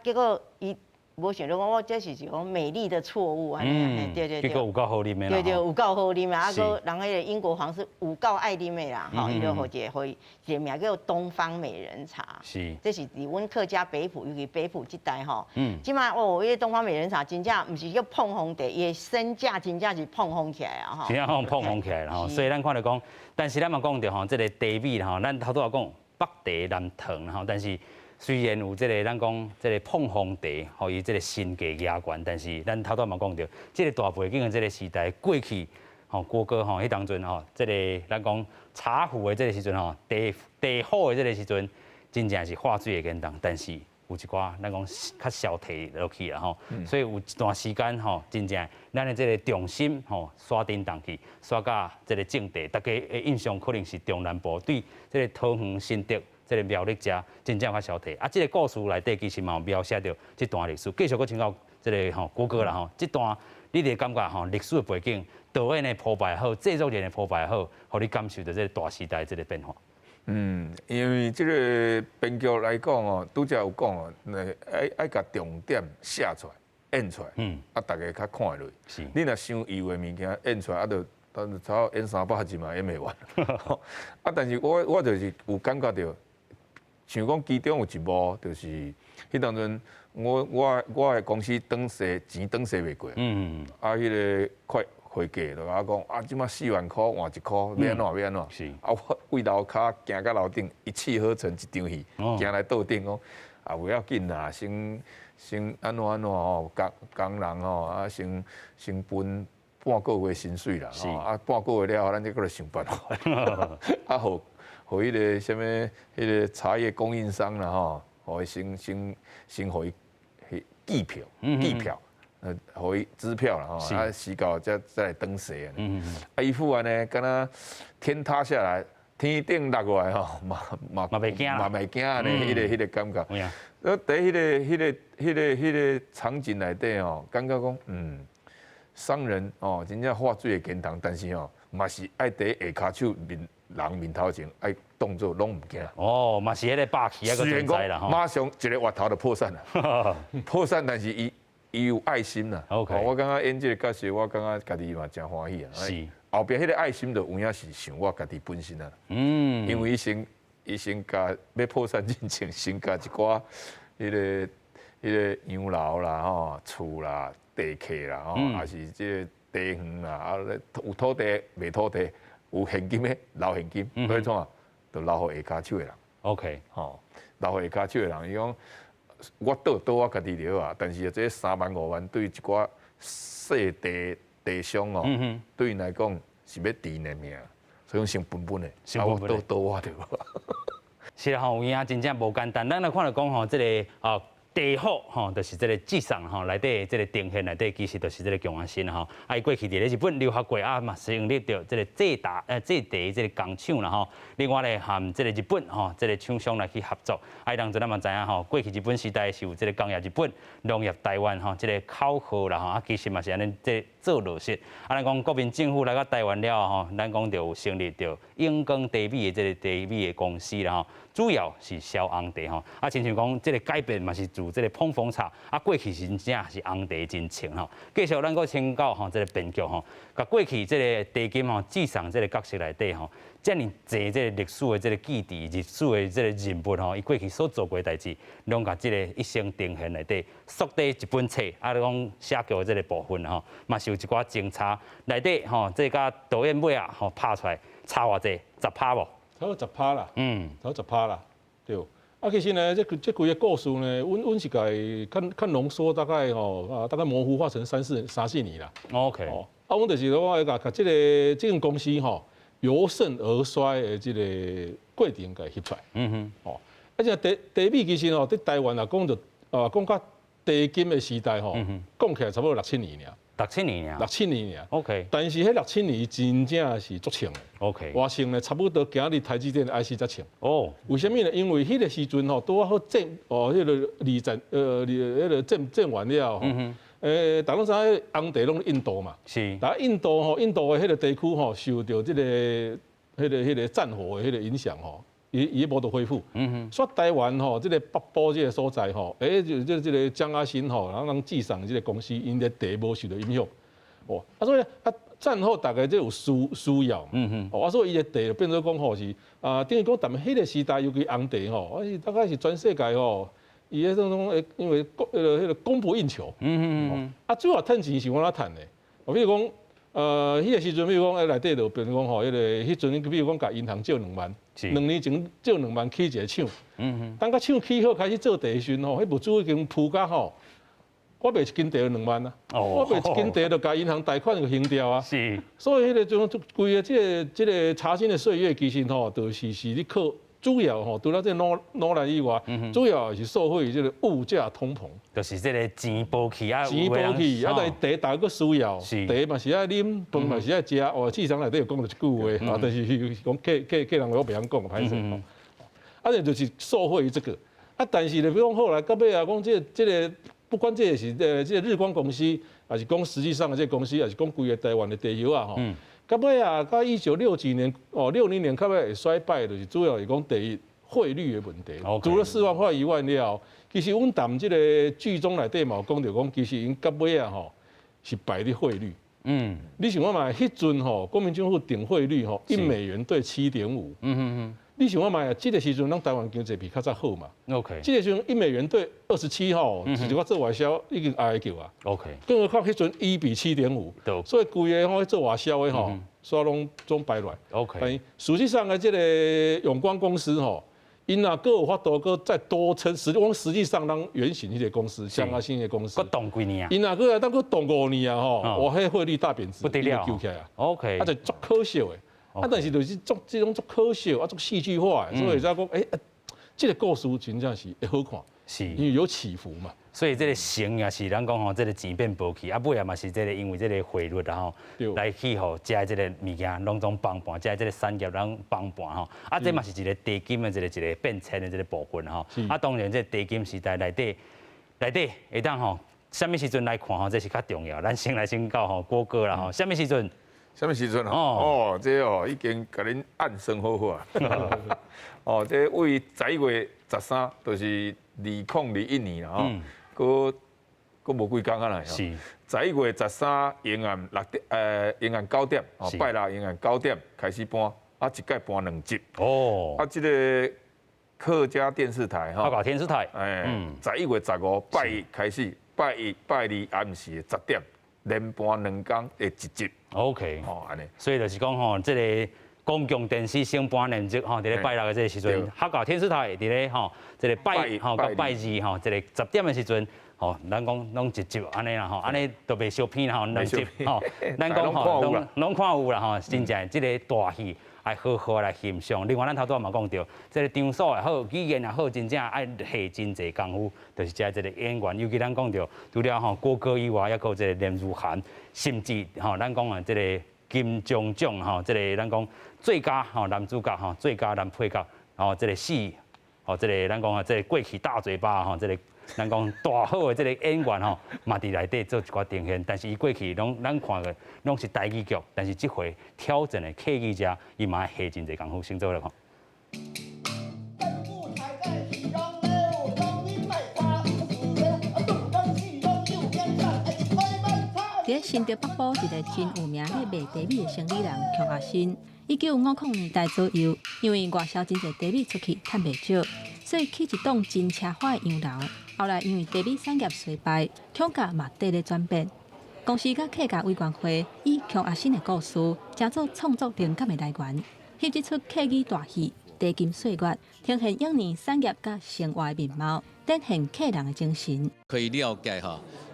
结果伊无想到讲，我这是一种美丽的错误安尼，对。结果有够好啉的啦。对，有够好啉啊！个人迄个英国皇室有够爱啉的啦，吼，伊就互一个名叫东方美人茶。是。这是伫阮客家北埔，尤其北埔这带吼。即摆迄个东方美人茶真正毋是叫碰红茶，伊的身价真正是碰红起来啊！吼。真正碰红起来啦吼，所以咱看到讲，但是咱嘛讲到吼，这个茶米啦吼，咱头拄仔讲北茶南糖啦吼，但是。虽然有这个咱讲这个碰红茶，互伊这个身价压悬，但是咱头拄嘛讲到，这个大背景的这个时代过去，吼郭哥吼，迄当阵吼，这个咱讲茶壶的这个时阵吼，茶壶的这个时阵，真正是化水的简单，但是有一寡咱讲较消退落去啦吼，所以有一段时间吼，真正咱的这个重心吼刷颠动去，刷到这个正地，大家的印象可能是中南部对这个桃园新竹。这个苗栗家真正较消退啊！这个故事内底其实嘛有描写到这段历史。继续搁请教这个吼郭哥啦吼，这段你哋感觉吼历史的背景、导演的铺排好、制作人的铺排好，互你感受到这个大时代这个变化。因为这个编剧来讲哦，拄则有讲哦，爱甲重点写出来、演出来，大家较看落。是，你若伤有的物件演出来，但是差演300集嘛演袂完。但是我就是有感觉到。像讲其中有一幕，就是迄当阵我的公司钱转势袂过，迄个会计就甲我讲即马4万块换1箍，要安怎要安怎？是我为楼骹行到楼顶，一气呵成一场戏，行来倒顶讲袂要紧啦，先安怎吼，工人吼先分半个月薪水啦，半个月了后，咱再过来想办法，好。互迄个什么，迄个茶叶供应商啦吼，互伊先互伊寄票，互伊支票啦吼，时到再来登税啊。伊副安尼，敢若天塌下来，天顶落过来吼，嘛袂惊安尼，迄个感觉。伫迄个场景内底吼，感觉讲商人哦，真正化水的天堂，但是吼，嘛是爱伫下骹手人面头前爱动作拢唔惊。哦，嘛是迄个霸气一个存在啦。马上一个滑头就破产了，破产，但是伊有爱心啦。OK， 我感觉演这个角色，我感觉家己嘛真欢喜啊。是，后边迄个爱心就有影是想我家己本身啊。因为伊先甲要破产之前，先甲一寡迄个洋楼啦、吼厝啦、地客啦、吼，也是即个地园啦，有土地卖土地。有现金的留现金，所以怎啊，就留互下骹手的人。OK， 吼，留互下骹手的人，伊讲我倒我家己了啊，但是这3万5万对一寡细地商哦，对因来讲是要治的命，所以先分的，我倒我着。是啦吼，有影真正无简单。咱来看到讲吼，这个茶壶吼，就是这个志上吼内底这个呈现内底，其实就是这个姜安新吼。伊过去伫咧日本留学过嘛，成立着这个制茶这个工厂啦吼。另外咧，含这个日本吼，这个厂商来去合作。当阵咱嘛知影吼，过去日本时代是有这个工业日本，农业台湾吼，这个口号啦吼，其实嘛是安尼这做落实。咱讲国民政府来到台湾了吼，咱讲就有成立着永光茶米的这个茶米的公司啦吼。主要是销红茶吼，亲像讲这个改变嘛是自这个碰风茶，过去真正是红茶真清吼。继续咱个请教吼，这个编剧吼，甲过去这个茶金吼，志上这个角色内底吼，遮尔济这个历史的这个记忆、历史的这个人物吼，伊过去所做过的代志，拢甲这个一生呈现内底，缩在一本册，讲写剧的这个部分吼，嘛是有一寡精彩内底吼，这甲导演尾吼拍出来差偌济10%无？差不多10%啦，差不多10%啦，对。其实呢，这规个故事呢，阮是较浓缩，大概大概模糊化成三四年啦。OK。阮就是我甲这间公司由盛而衰的这个过程给翕出来。而且茶米其实在台湾讲就讲到茶金的时代讲起来差不多6、7年尔。6、7年6、7年尔。OK。但是迄6、7年真正是足长的。OK。外省呢，差不多今日台积电的 IC 才长。哦。为什么呢？因为迄个时阵拄好迄个二战，迄个战完了大家知影红地拢印度嘛，是。但印度的迄个地区吼，受到这个迄个战火的迄个影响吼，伊无得恢复。所以台湾吼，这个北部这个所在吼，就这个江阿新吼，然后人寄上这个公司，因的地无受到影响。哦，所以战后大概就有需要。所以伊的地就变做讲吼是等于讲，但迄个时代尤其红地吼，大概是全世界吼。伊迄种因为迄个供不应求，主要趁钱是往哪趁的？比如讲，迄个时阵，比如讲内底就变成讲吼，迄阵，比如讲甲银行借2万，2年前借2万起一个厂，当个厂起好开始做地时吼，迄物资已经铺甲吼，我卖一斤地就2万啊，我卖一斤地就甲银行贷款就行掉啊，是，所以迄个种规个这个查薪的岁月其实吼，就是你靠。主要吼，除了这努力以外，主要是受惠于这个物价通膨，就是这个钱包起啊，钱包起，但是茶大家需要，茶嘛是爱啉，饭嘛是爱食。市场内底有讲到一句话，但是讲客人我袂晓讲，歹势。这就是受惠于这个。但是呢，比如讲后来到尾啊，讲这个不管这是这个日光公司，还是讲实际上的这公司，还是讲规个台湾的地油啊，吼。到尾啊，到1960几年60年到尾会衰败，就是主要是讲第一汇率的问题。除了4万块以外了，其实阮谈这个剧中内底嘛有讲到讲，其实因到尾啊吼是摆伫汇率。你想看嘛？迄阵吼，国民政府定汇率吼1美元兑7.5。你想看嘛？这个时阵咱台湾经济比较早好嘛。OK。这个时阵1美元兑27吼，是我做外销已经挨叫啊。OK。更何况迄阵1比7.5，所以规个吼做外销的吼，所以拢摆落。OK。但实际上的这个永光公司吼，因啊各有法度个再多撑，实际上咱原型迄个公司，江阿新的公司，佮动几年啊？因啊个当个动5年啊吼，哇，迄汇率大贬值，不得了，救起来啊。OK。就足可笑的。但是就是这种足可笑足戏剧化的，所以会知讲，这个故事真正是会好看，是因为有起伏嘛。所以这个成也是咱讲吼，这个钱变薄去，尾也嘛是这个因为这个汇率然后来去吼，加这个物件拢总帮盘，加这个产业咱帮盘吼。这嘛是一个地金的一个变迁的这个部分吼。当然这地金时代内底会当吼，什么时阵来看吼，这是较重要。咱先来先到吼郭哥啦吼，什么时阵？什么时阵这已经甲恁暗算好好啊。这为11月13，就是2021年啦吼，佫无几工啊啦。是11月13沿岸9点，拜六沿岸9点开始搬，一届搬2集。这个客家电视台客家电视台，11月15拜一开始，拜1、拜2暗时10点。连搬2天的1集 ，OK， 安尼，所以就是讲吼，这个公共电视先搬2集吼，伫咧拜六的这个时阵，客家电视台伫咧吼，这个拜1吼到拜2吼，这个10点的时阵，吼，咱讲拢1集安尼啦吼，安尼都袂小片啦吼，2集吼，咱讲吼拢看有啦吼，真正这个大戏。爱好好来欣赏。另外，咱头拄嘛讲到，这个场所也好，语言也好，真正爱下真侪功夫，就是这个演员。尤其咱讲到，除了吼郭哥以外，还有这个连如涵，甚至吼咱讲啊，这个金钟奖吼，这个咱讲最佳吼男主角吼，最佳男配角，然后这个戏，吼这个咱讲啊，这个过去大嘴巴吼，这个。咱讲大好的这个演员吼，嘛伫内底做一寡呈现，但是伊过去咱看的拢是台语剧，但是这回挑战的客语者，伊嘛下真侪功夫，先做来看。在新竹北部一个真有名的卖茶米的生意人邱阿新，1950年代左右，因为外销真侪茶米出去，赚袂少，所以起一栋真奢华的洋楼。后来因为茶米产业衰败，厂价嘛跟咧转变。公司甲客家委员会以邱阿新的故事，成做创作灵感的来源，翕制出客语大戏《茶金岁月》，呈现幼年产业甲生活的面貌，展现客人的精神。可以了解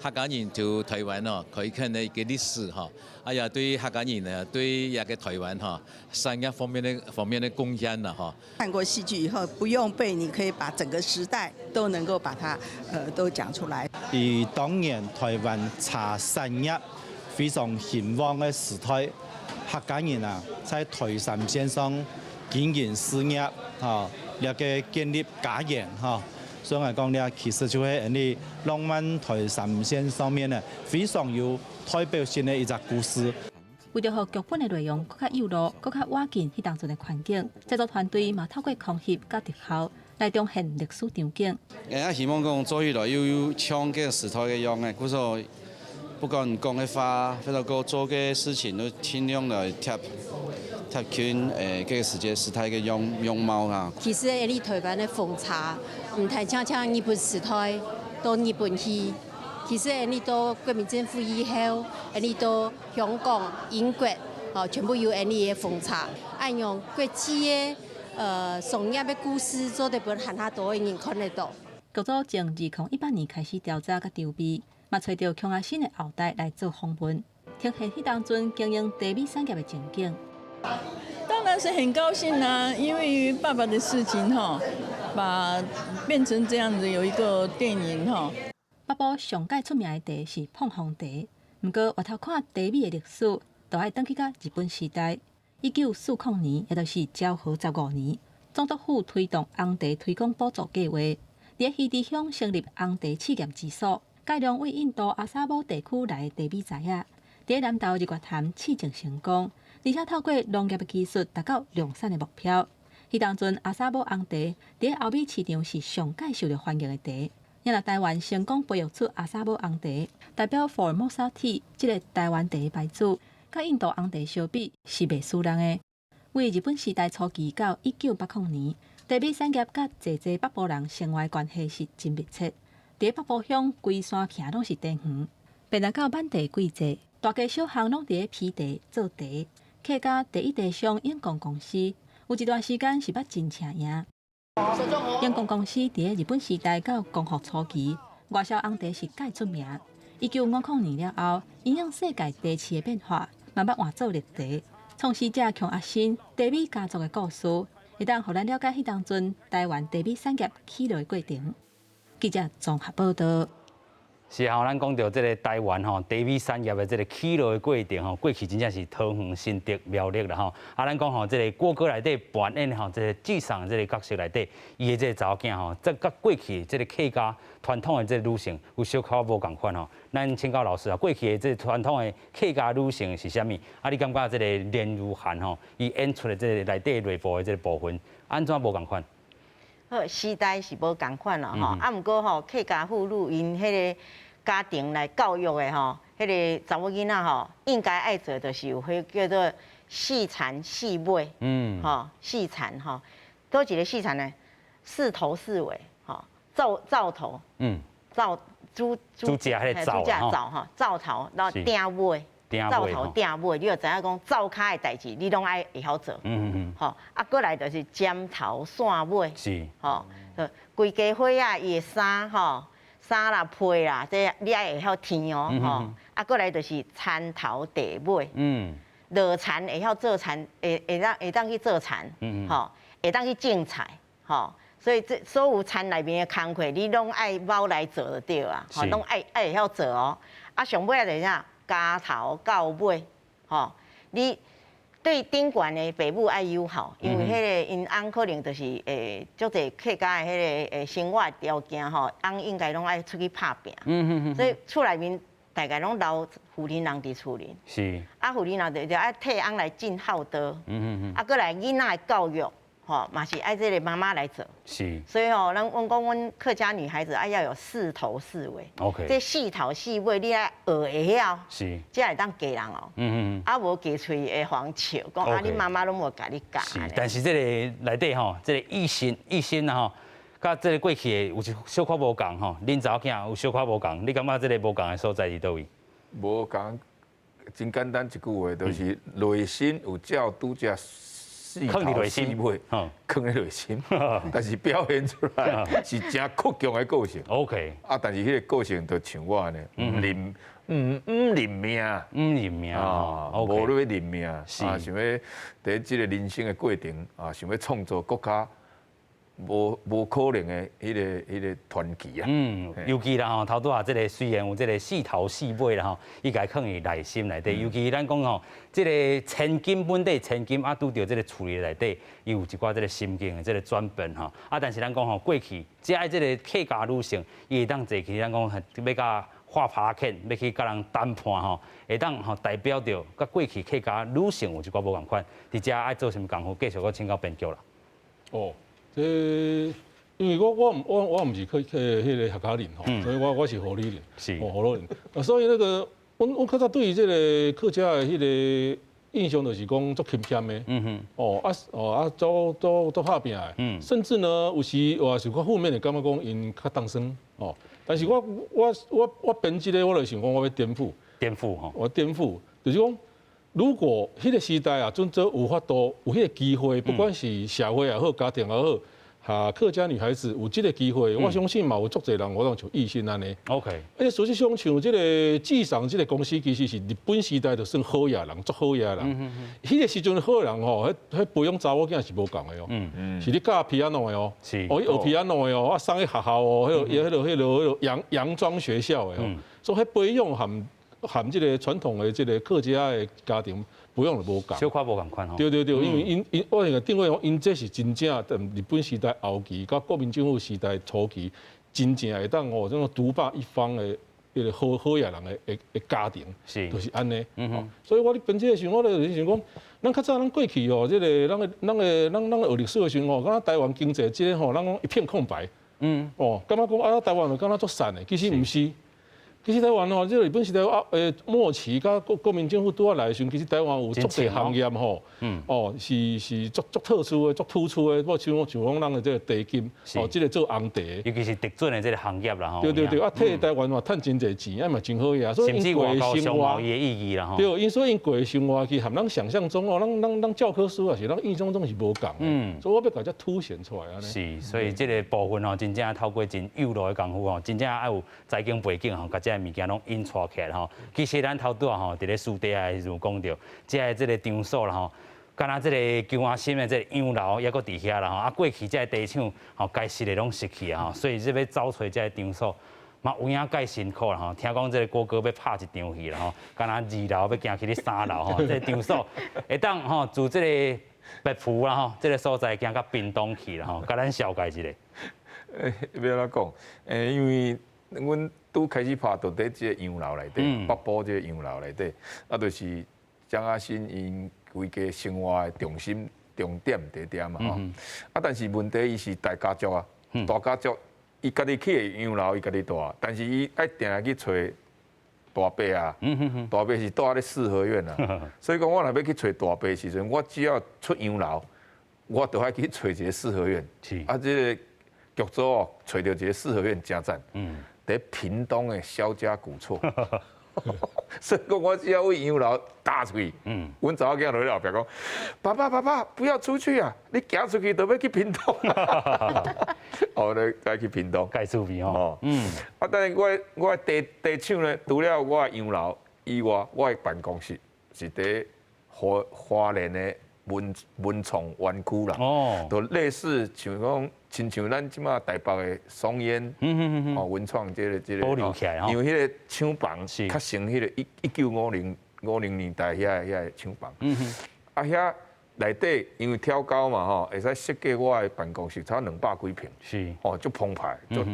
客家人就台湾可以看到一个历史也对客家人呢，对一个台湾商业方面的贡献看过戏剧以后，不用背，你可以把整个时代都能够把它都讲出来。当年台湾茶产业非常兴旺的时代，客家人在台山线上经营事业那个建立家园所以我讲咧，其實就係你浪漫台三線上面咧，非常有代表性嘅一隻故事。為咗讓劇本嘅內容更加有路、更加貼近迄當陣嘅環境，製作團隊嘛透過空翕甲特效來重現歷史場景。也希望講做起來要有搶嘅時代嘅樣嘅，故說不管講嘅話，或者講做嘅事情，都盡量來貼近個時節時態嘅樣貌啊。其實你台灣嘅風潮唔太像日本時代到日本去。其實你到國民政府以後，你到香港、英國，全部有你嘅風潮。按用國際嘅商業嘅故事做得本很多人看得到。劇組從2018年開始調查甲籌備，嘛找到強亞新嘅後代來做訪問，呈現迄當陣經營茶米產業嘅情景。當然是很高興啦，因為爸爸的事情把變成這樣子有一個電影北部上界出名嘅茶是碰風茶，不過回頭看茶米嘅歷史，就要回去到日本時代。1940年，也就是昭和15年，總督府推動紅茶推廣補助計劃，在魚池鄉成立紅茶試驗之所，改良為印度阿薩姆地區來的茶米材啊，在南投日月潭試證成功，而且透過農業嘅技術達到量產嘅目標。迄當陣阿薩姆紅茶在歐美市場是上界受到歡迎嘅茶。因為台灣成功培育出阿薩姆紅茶，代表 Formosa Tea 這個台灣茶嘅牌子，甲印度紅茶相比是袂輸人嘅。為日本時代初期到1980年，茶米產業甲濟濟北部人生活關係是真密切。在北部鄉規山墘攏是茶園，便來到滿地季節，大家小巷攏佇批茶做茶，客家第一茶商永貢公司有一段時間是捌真正贏。永貢公司在日本時代到光復初期，外銷紅茶是介出名。1950年了後，影響世界茶市的變化，慢慢換做綠茶。創始者強阿新茶米家族的故事，會當互咱了解迄當陣台灣茶米產業起來的過程。記者綜合報道。是啊，咱講到這個台灣茶米產業的這個起來的過程過去真正是桃園、新竹、苗栗啦咱講這個國歌內底扮演這個祭喪這個角色內底，伊的這個查某囝這甲過去這個客家傳統的這個女性有小可無共款咱請教老師過去的這個傳統的客家女性是啥物？你感覺這個連如涵伊演出的這個內底內部的這個部分，安怎無共款？好，時代是無共款啦毋過客家婦女因迄個家庭來教育的迄個查某囡仔應該愛做就是有迄叫做細蠶細尾，細蠶多一個細蠶呢，四頭四尾，灶頭，豬隻迄個灶頭，然後鼎尾，灶頭鼎尾，你就知影講灶骹的代志，你攏愛會曉做，過來就是尖頭線尾，規家伙啊，伊的衫衫啦、被啦，這你愛會曉添過來就是田頭地尾，落田會曉做田，會當去做田，會當去種菜，所以這所有田內面的工課，你攏愛貓來做就對啊，攏愛會曉做上尾就是啥，家頭到尾，你對頂懸的父母愛友好，因為迄個因翁可能就是足濟客家的迄個生活條件翁應該攏愛出去打拼，所以厝內面大概攏留婦人人佇厝裡。是。婦人人就愛替翁來盡孝道，過來囡仔的教育，嘛是愛這個媽媽來做。是。所以阮講阮客家女孩子愛要有四頭四尾。OK。這四頭四尾你愛學會曉。是。才會當嫁人無嫁出去會黃笑，講你媽媽攏無甲你教。是。但是這個內底這個異性甲這個過去的有小可無共恁查某囝有小可無共，你感覺這個無共的所在佇倒位？無共，真簡單一句話，就是內心有照拄只四頭四尾，囥喺內心，但是表現出來是真倔強的個性。OK。但是迄個個性就像我安尼，唔認命，無咧認命，想要在這個人生的過程想要創造國家无可能的迄个传奇啊。尤其啦吼，头拄啊，即个虽然有即个四头四尾啦吼，伊家放伫内心内底，尤其咱讲吼，即个千金本底千金啊，拄着即个处理内底，伊有一寡即个心境的即个转变吼。啊，但是咱讲吼，过去只爱即个客家女性，伊会当坐去咱讲要甲画拍片，要去甲人谈判吼，会当吼代表着甲过去客家女性有一寡无共款，伫遮爱做什么功夫，继续搁请教编剧啦。哦，这因为我唔是迄个客家人吼，所以我是河里人，是河洛人，所以那个我较早对于这个客家的迄个印象就是讲足谦谦的，做拍拼的，甚至呢有时我是较负面的感觉讲因较当生哦，但是我编辑咧，我就想讲我要颠覆吼，我颠覆就是讲。如果迄个时代啊，准则有法度有迄个机会，不管是社会也好，家庭也好，客家女孩子有这个机会，我相信嘛有足侪人我当像异性安尼。OK。而且实际上像这个至上这个公司，其实是日本时代就算好野人，足好野人。迄个时阵好人吼，迄培养查某囝是无共的哦。是你教皮安诺的哦，伊学皮安诺的哦，上去学校哦，迄个洋装学校的哦，所以迄培养含这个传统的这个客家的家庭培养就无共，小可无共款吼。对，因为因我个定位讲，因这是真正日本时代后期，甲国民政府时代初期，真正会当这种独霸一方的迄个好野人的家庭，就是安尼。所以我咧编这个时候，我咧想讲，咱较早咱过去哦，这个咱学历史的时候，敢台湾经济这个吼，咱讲一片空白。感觉讲台湾就敢若足散的，其实毋是。其实台湾吼，这日本时代末期，甲国民政府拄来的时候，其实台湾有足侪行业吼，是足特殊的、足突出的，像讲咱的这个地金，这个做红茶，尤其是特准的这个行业啦吼。对，替台湾嘛赚真侪钱，嘛真好呀。所以因过的生活也意义啦吼。对，所以因过的生活其实和咱想象中哦，咱教科书啊是咱印象中是无共的。所以我要把它凸显出来啊。是，所以这个部分吼，真正透过真幼路的功夫吼，真正爱有财经背景吼，甲这物件拢印出起来吼。其实咱头拄啊吼，伫咧书底下就讲到，这个场所啦吼，敢若这个姜仔心的这个洋楼也搁伫遐啦吼。啊，过去这个地厂吼，该失的拢失去啊吼，所以这要找找这个场所，嘛有影介辛苦啦吼。听讲这个郭哥要拍一场戏啦吼，敢若2楼要行去咧3楼吼，这个场所会当吼自这个别府啦吼，这个所在行到屏东去啦吼，甲咱小解一下。要安怎讲？因为阮拄开始拍，就伫即个洋楼内底，北部即个洋楼内底，啊，就是蒋亚新因规家生活的重点地点嘛吼。啊，但是问题伊是大家族啊，大家族，伊家己起的洋楼，伊家己住，但是伊爱定来去找大伯啊，大伯是住咧四合院啊，所以讲我若要去找大伯时阵，我只要出洋楼，我就爱去找一个四合院。啊，即个剧组哦，找到一个四合院真赞。在屏东的萧家古厝，所以讲我只要为洋楼打出去，阮查某囝落去后壁讲，爸爸不要出去啊，你行出去就要去屏东。哦，你该去屏东，该出名哦。啊，但是我地厂呢，除了我的洋楼以外，我的办公室是伫花莲的文创园区啦。就类似像讲。亲像咱即马台北的松烟，文创这个，保留起来因为迄个厂房较像迄个1950年代遐个厂房，啊遐内底因为挑高嘛吼，会使设计我的办公室差200几平，是足澎湃，足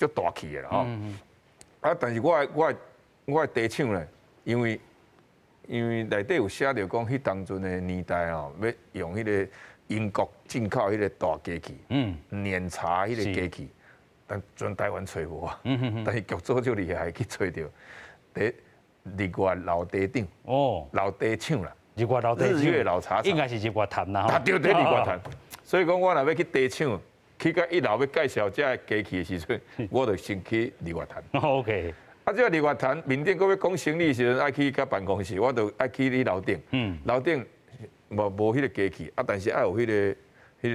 大气的啦吼。啊，但是我的地厂咧，因为内底有写着讲，迄当阵的年代哦，要用迄个。英国进口迄个大机器，碾茶迄个机器，但全台湾找无啊。但是剧组就厉害，去找到伫日月老茶厂，老茶厂啦，日月老茶厂，应该是日月潭啦。啊，对，日月潭。所以讲，我若要去茶厂，去到1楼要介绍这机器的时阵，我就先去日月潭。OK。啊，这日月潭面顶搁要讲生理的时阵，爱去甲办公室，我就爱去你楼顶。楼顶。无迄个机器啊，但是爱有迄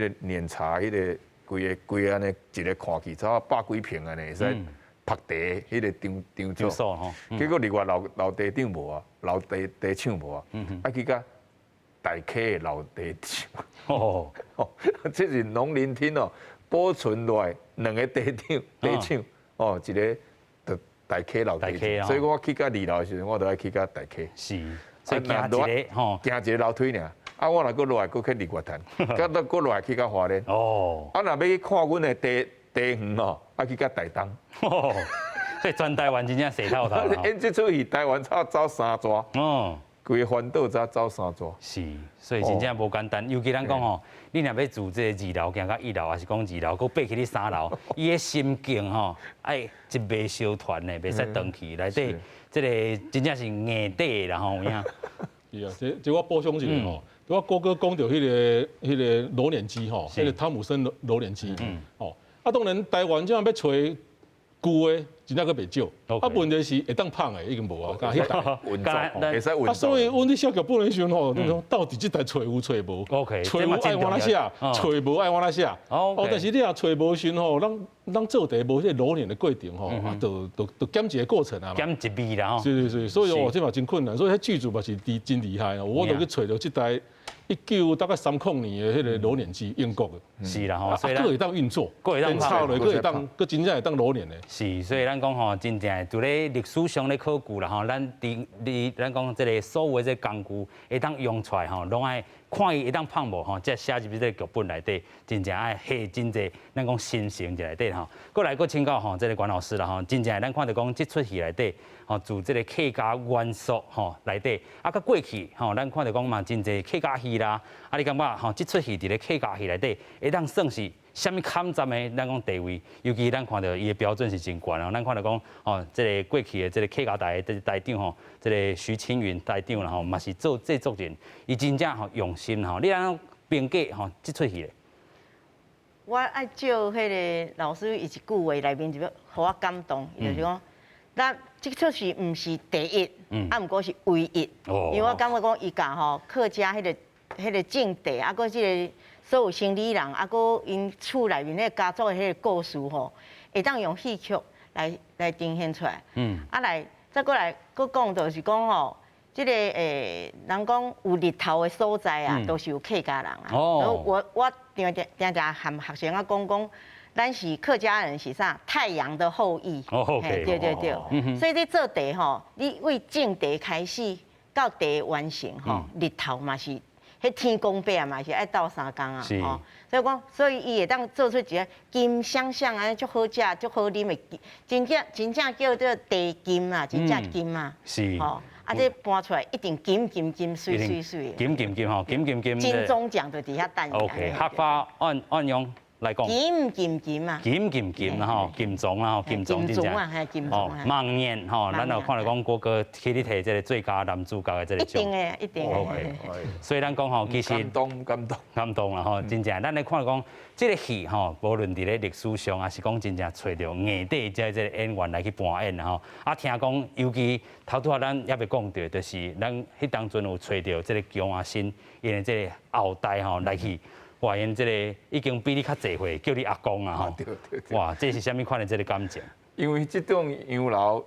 个碾茶，迄个规个安尼一个看起差100几平安尼，会使拍茶迄个场所。结果日月老茶厂无啊，老茶厂无啊，爱去甲大溪的老地场。哦，这是农林厅哦保存落来2个地场，哦，一个就大溪老地场，所以我去到2楼的时候，我都爱去到大溪。是，所以行一个吼，行一个楼梯尔。啊，我若搁落来，搁去日月潭，搁落来去到花莲。哦。啊，若要去看阮的地园哦，啊去到台东。所以全台湾真正洗透透。演这出戏，台湾差走3抓。哦。规个环岛才走3抓。是，所以真正无简单。尤其咱讲吼，你若要住这2楼行到1楼，还是讲2楼，搁爬去你3楼，伊个心境吼，爱一袂小团的，袂使长去内底。这个真正是硬底啦吼，有影。是啊，这我补充一个吼。我哥哥讲到迄个螺螦机吼，迄个汤姆森螺螦机，哦，啊当然台湾这样要找旧的，真正佫袂少，啊问题是会当胖的已经无啊，甲迄台运作，会使运作。啊，所以阮伫小剧本的时候吼，到底这台找有找无 ？OK， 找有爱往哪写，找无爱往哪写。哦，但是你若找无时吼，咱做题无迄个螺螦的过程吼，啊，都减一个过程啊嘛。减一味啦吼。是，所以这嘛真困难，所以迄剧组嘛是真厉害哦，我都去找到这台。大概300年的迄个螺螦机，英国的，是啦吼，所以佫会当运作，佫会当炒咧，佫会当，佫真正会当螺螦的。是，所以咱讲吼，真正伫咧历史上咧考据啦吼，咱讲即个所有的工具会当用出来吼，拢爱看伊会当胖无吼，才写入这个剧本内底，真正爱下真济，咱讲心性在内底吼。佫来佫请教吼，这个关老师啦吼，真正咱看到讲这出戏内底。吼，自这个客家元素吼内底，啊，甲过去吼，咱看到讲嘛，真侪客家戏啦，啊，你感觉吼，这出戏伫咧客家戏内底，会当算是虾米坎站的咱讲地位？尤其咱看到伊的标准是真悬哦，咱看到讲哦，这个过去的这个客家台的台长吼，这个徐青云台长啦吼，嘛是做制作人，伊真正吼用心吼，你安评价吼这出戏咧？我爱照迄个老师一句话内面，就要互我感动，就是讲。咱这出戏唔是第一，啊，毋过是唯一。因为我感觉讲伊甲吼客家迄个境地，啊，搁即个所有生理人，啊，搁因厝内面迄个家族的迄个故事吼，会当用戏曲来呈现出来。再过来搁讲就是讲吼，即个人讲有日头的所在啊，都是有客家人啊。我常常和学生啊讲。咱是客家人是啥？太阳的后裔。对。所以你做茶吼，你为种茶开始到茶完成吼，日头嘛是，迄天公伯嘛是爱斗3工啊。吼，所以伊会当做出一个金香香啊，足好食、足好啉的，真正叫做茶金啦，真正金嘛。是。吼，啊，这搬出来一定金，水的。金吼，金。金钟奖就伫遐等。OK， 客家按用。来讲，金啊，金啦吼，金钟啦吼，金钟真正哦，梦年吼，咱有看到讲国歌去你摕这个最佳男主角的这个奖，一定的。OK， 所以咱讲吼，其实感动啦吼，真正咱来看讲这个戏吼，无论伫咧历史上，还是讲真正找到硬底这个演员来去扮演吼。啊，听讲尤其头拄仔咱也未讲到，就是咱迄当阵有找到这个姜阿新，因为这个后代吼来去。哇！因这个已经比你较侪岁，叫你阿公啊吼。对。哇，这是虾米款的这个感情？因为这种养老，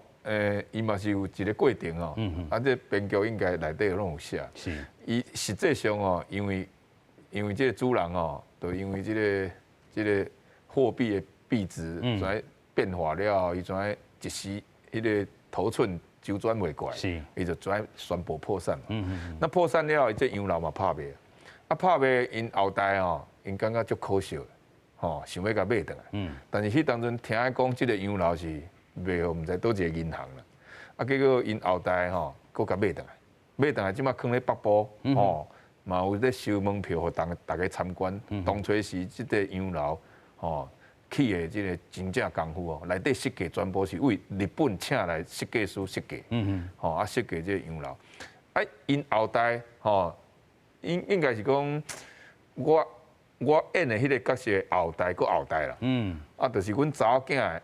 伊嘛是有一个过程哦。啊，这编剧应该内底拢有写。是。伊实际上哦，因为这个主人哦，就因为这个货币的币值在变化了，伊在一时迄个头寸周转袂过来，伊就在宣布破产嘛。那破产了，伊这养老嘛拍卖。啊，拍卖因后代哦，因感觉足可惜，吼，想要甲买倒来。但是迄当阵听讲，即个养老是卖互毋知倒一个银行啦。啊，结果因后代吼，搁甲买倒来，买倒来即马囥咧北部，吼，嘛有咧收门票，互大家参观。当初是即个养老，吼，起的即个真正功夫哦，内底设计全部是为日本请来设计师设计，吼，啊设计即个养老。啊，因后代吼。应该是讲，我演的迄个角色后代搁后代啦，啊，就是阮查某囝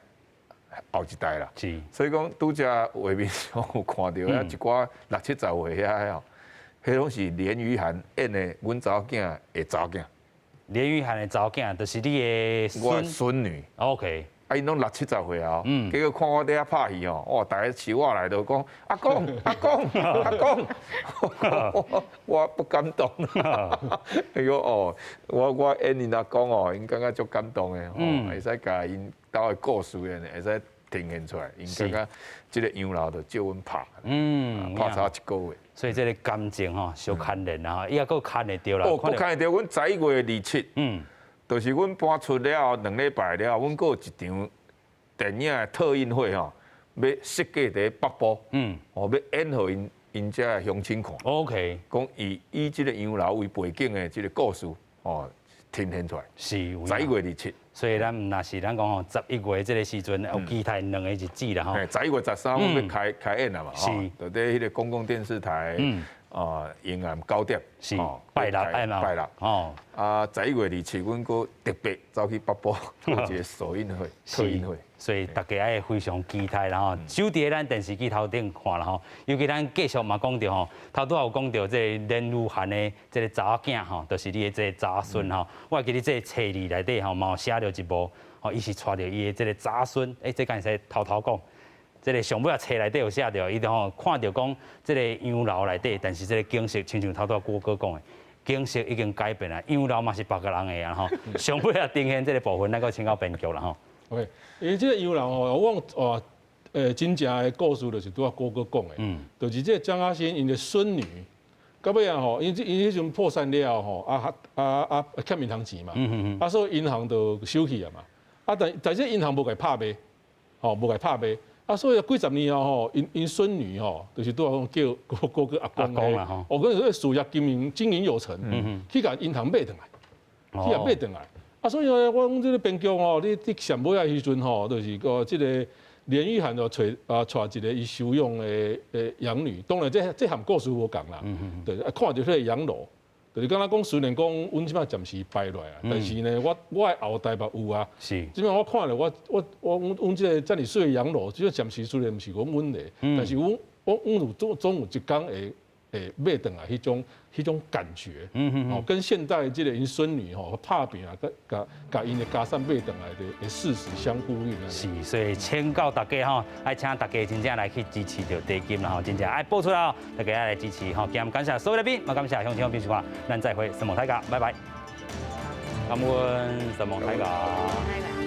后一代啦，是，所以讲拄则画面上有看到啊，一寡60、70岁遐吼，迄拢是连俞涵演的阮查某囝的查某囝，连俞涵的查某囝就是你的我孙女 ，OK，因拢60、70岁啊，结果看我伫遐拍戏哦，哇，大家起我来都讲阿公，我不感动。伊讲哦，我演因阿公哦，因感觉足感动的，会使甲因兜的故事呢，会使呈现出来，因感觉即个养老就借阮拍，拍差1个月。所以这个感情吼，小牵连啊，伊也够牵得着啦。哦，够牵得着。阮11月27，就是阮搬出了2礼拜了，阮阁有一场电影的特映会吼，要设计伫北部，哦，要演互因遮的乡亲看。OK， 讲以即个养老为背景的即个故事，哦，呈现出来。是11月27。所以咱若是咱讲吼，11月这个时阵有期待2个日子啦吼。11月13我们要开演啦嘛，是，就伫迄个公共电视台，延安9点，是拜六爱嘛，拜六哦。11月27，阮阁特别走去北部做一个首映会、特映会。所以大家也非常期待啦吼，守伫咱电视机头顶看啦吼。尤其咱继续嘛讲到吼，头拄也有讲到这个连如涵的这个查某囝吼，就是你的这个查孙吼。我还记得这个册字内底吼，嘛有写着一部吼，伊是带着伊的这个查孙，这敢会使偷讲。这个上尾啊册内底有写着，伊就吼看到讲这个养老内底，但是这个景色亲像头拄郭哥讲的。景色已经改变啦，养老嘛是别个人的啊吼，上尾啊呈现这个部分，咱个请教编剧啦吼。OK， 因为这个养老吼，我真正的故事就是拄啊郭哥讲的，就是这张阿仙因的孙女，到尾啊吼，因迄阵破产了吼，欠银行钱嘛，所以银行就收起啊嘛，但是银行无甲拍卖，吼无甲拍卖。所以几十年后吼，因孙女吼，就是拄啊叫哥哥阿公啦吼，我跟你说事业经营有成，去甲银行买转来，去甲买转来。所以我讲这个编剧吼，你上尾啊时阵吼，就是个这个连玉涵就找一个伊收养的养女，当然这含故事无共啦，对，看到迄个养老。就是敢若讲，虽然讲阮即摆暂时败落啊，但是呢，我的后代嘛有啊。是。即摆我看了，阮即个遮尔水的养老，即个暂时虽然毋是讲阮的，但是阮有总有一天会买转来迄种感觉。哦，跟现代即个因孙女吼拍拼啊，甲因的家产买转来的事实相呼应啊。是，所以请教大家吼，爱请大家真正来去支持着地金啦吼，真正爱播出来，大家来支持吼，今日感谢所有来宾，也感谢乡亲朋友观看，咱再会，神魔大家，拜拜。感恩神魔大家。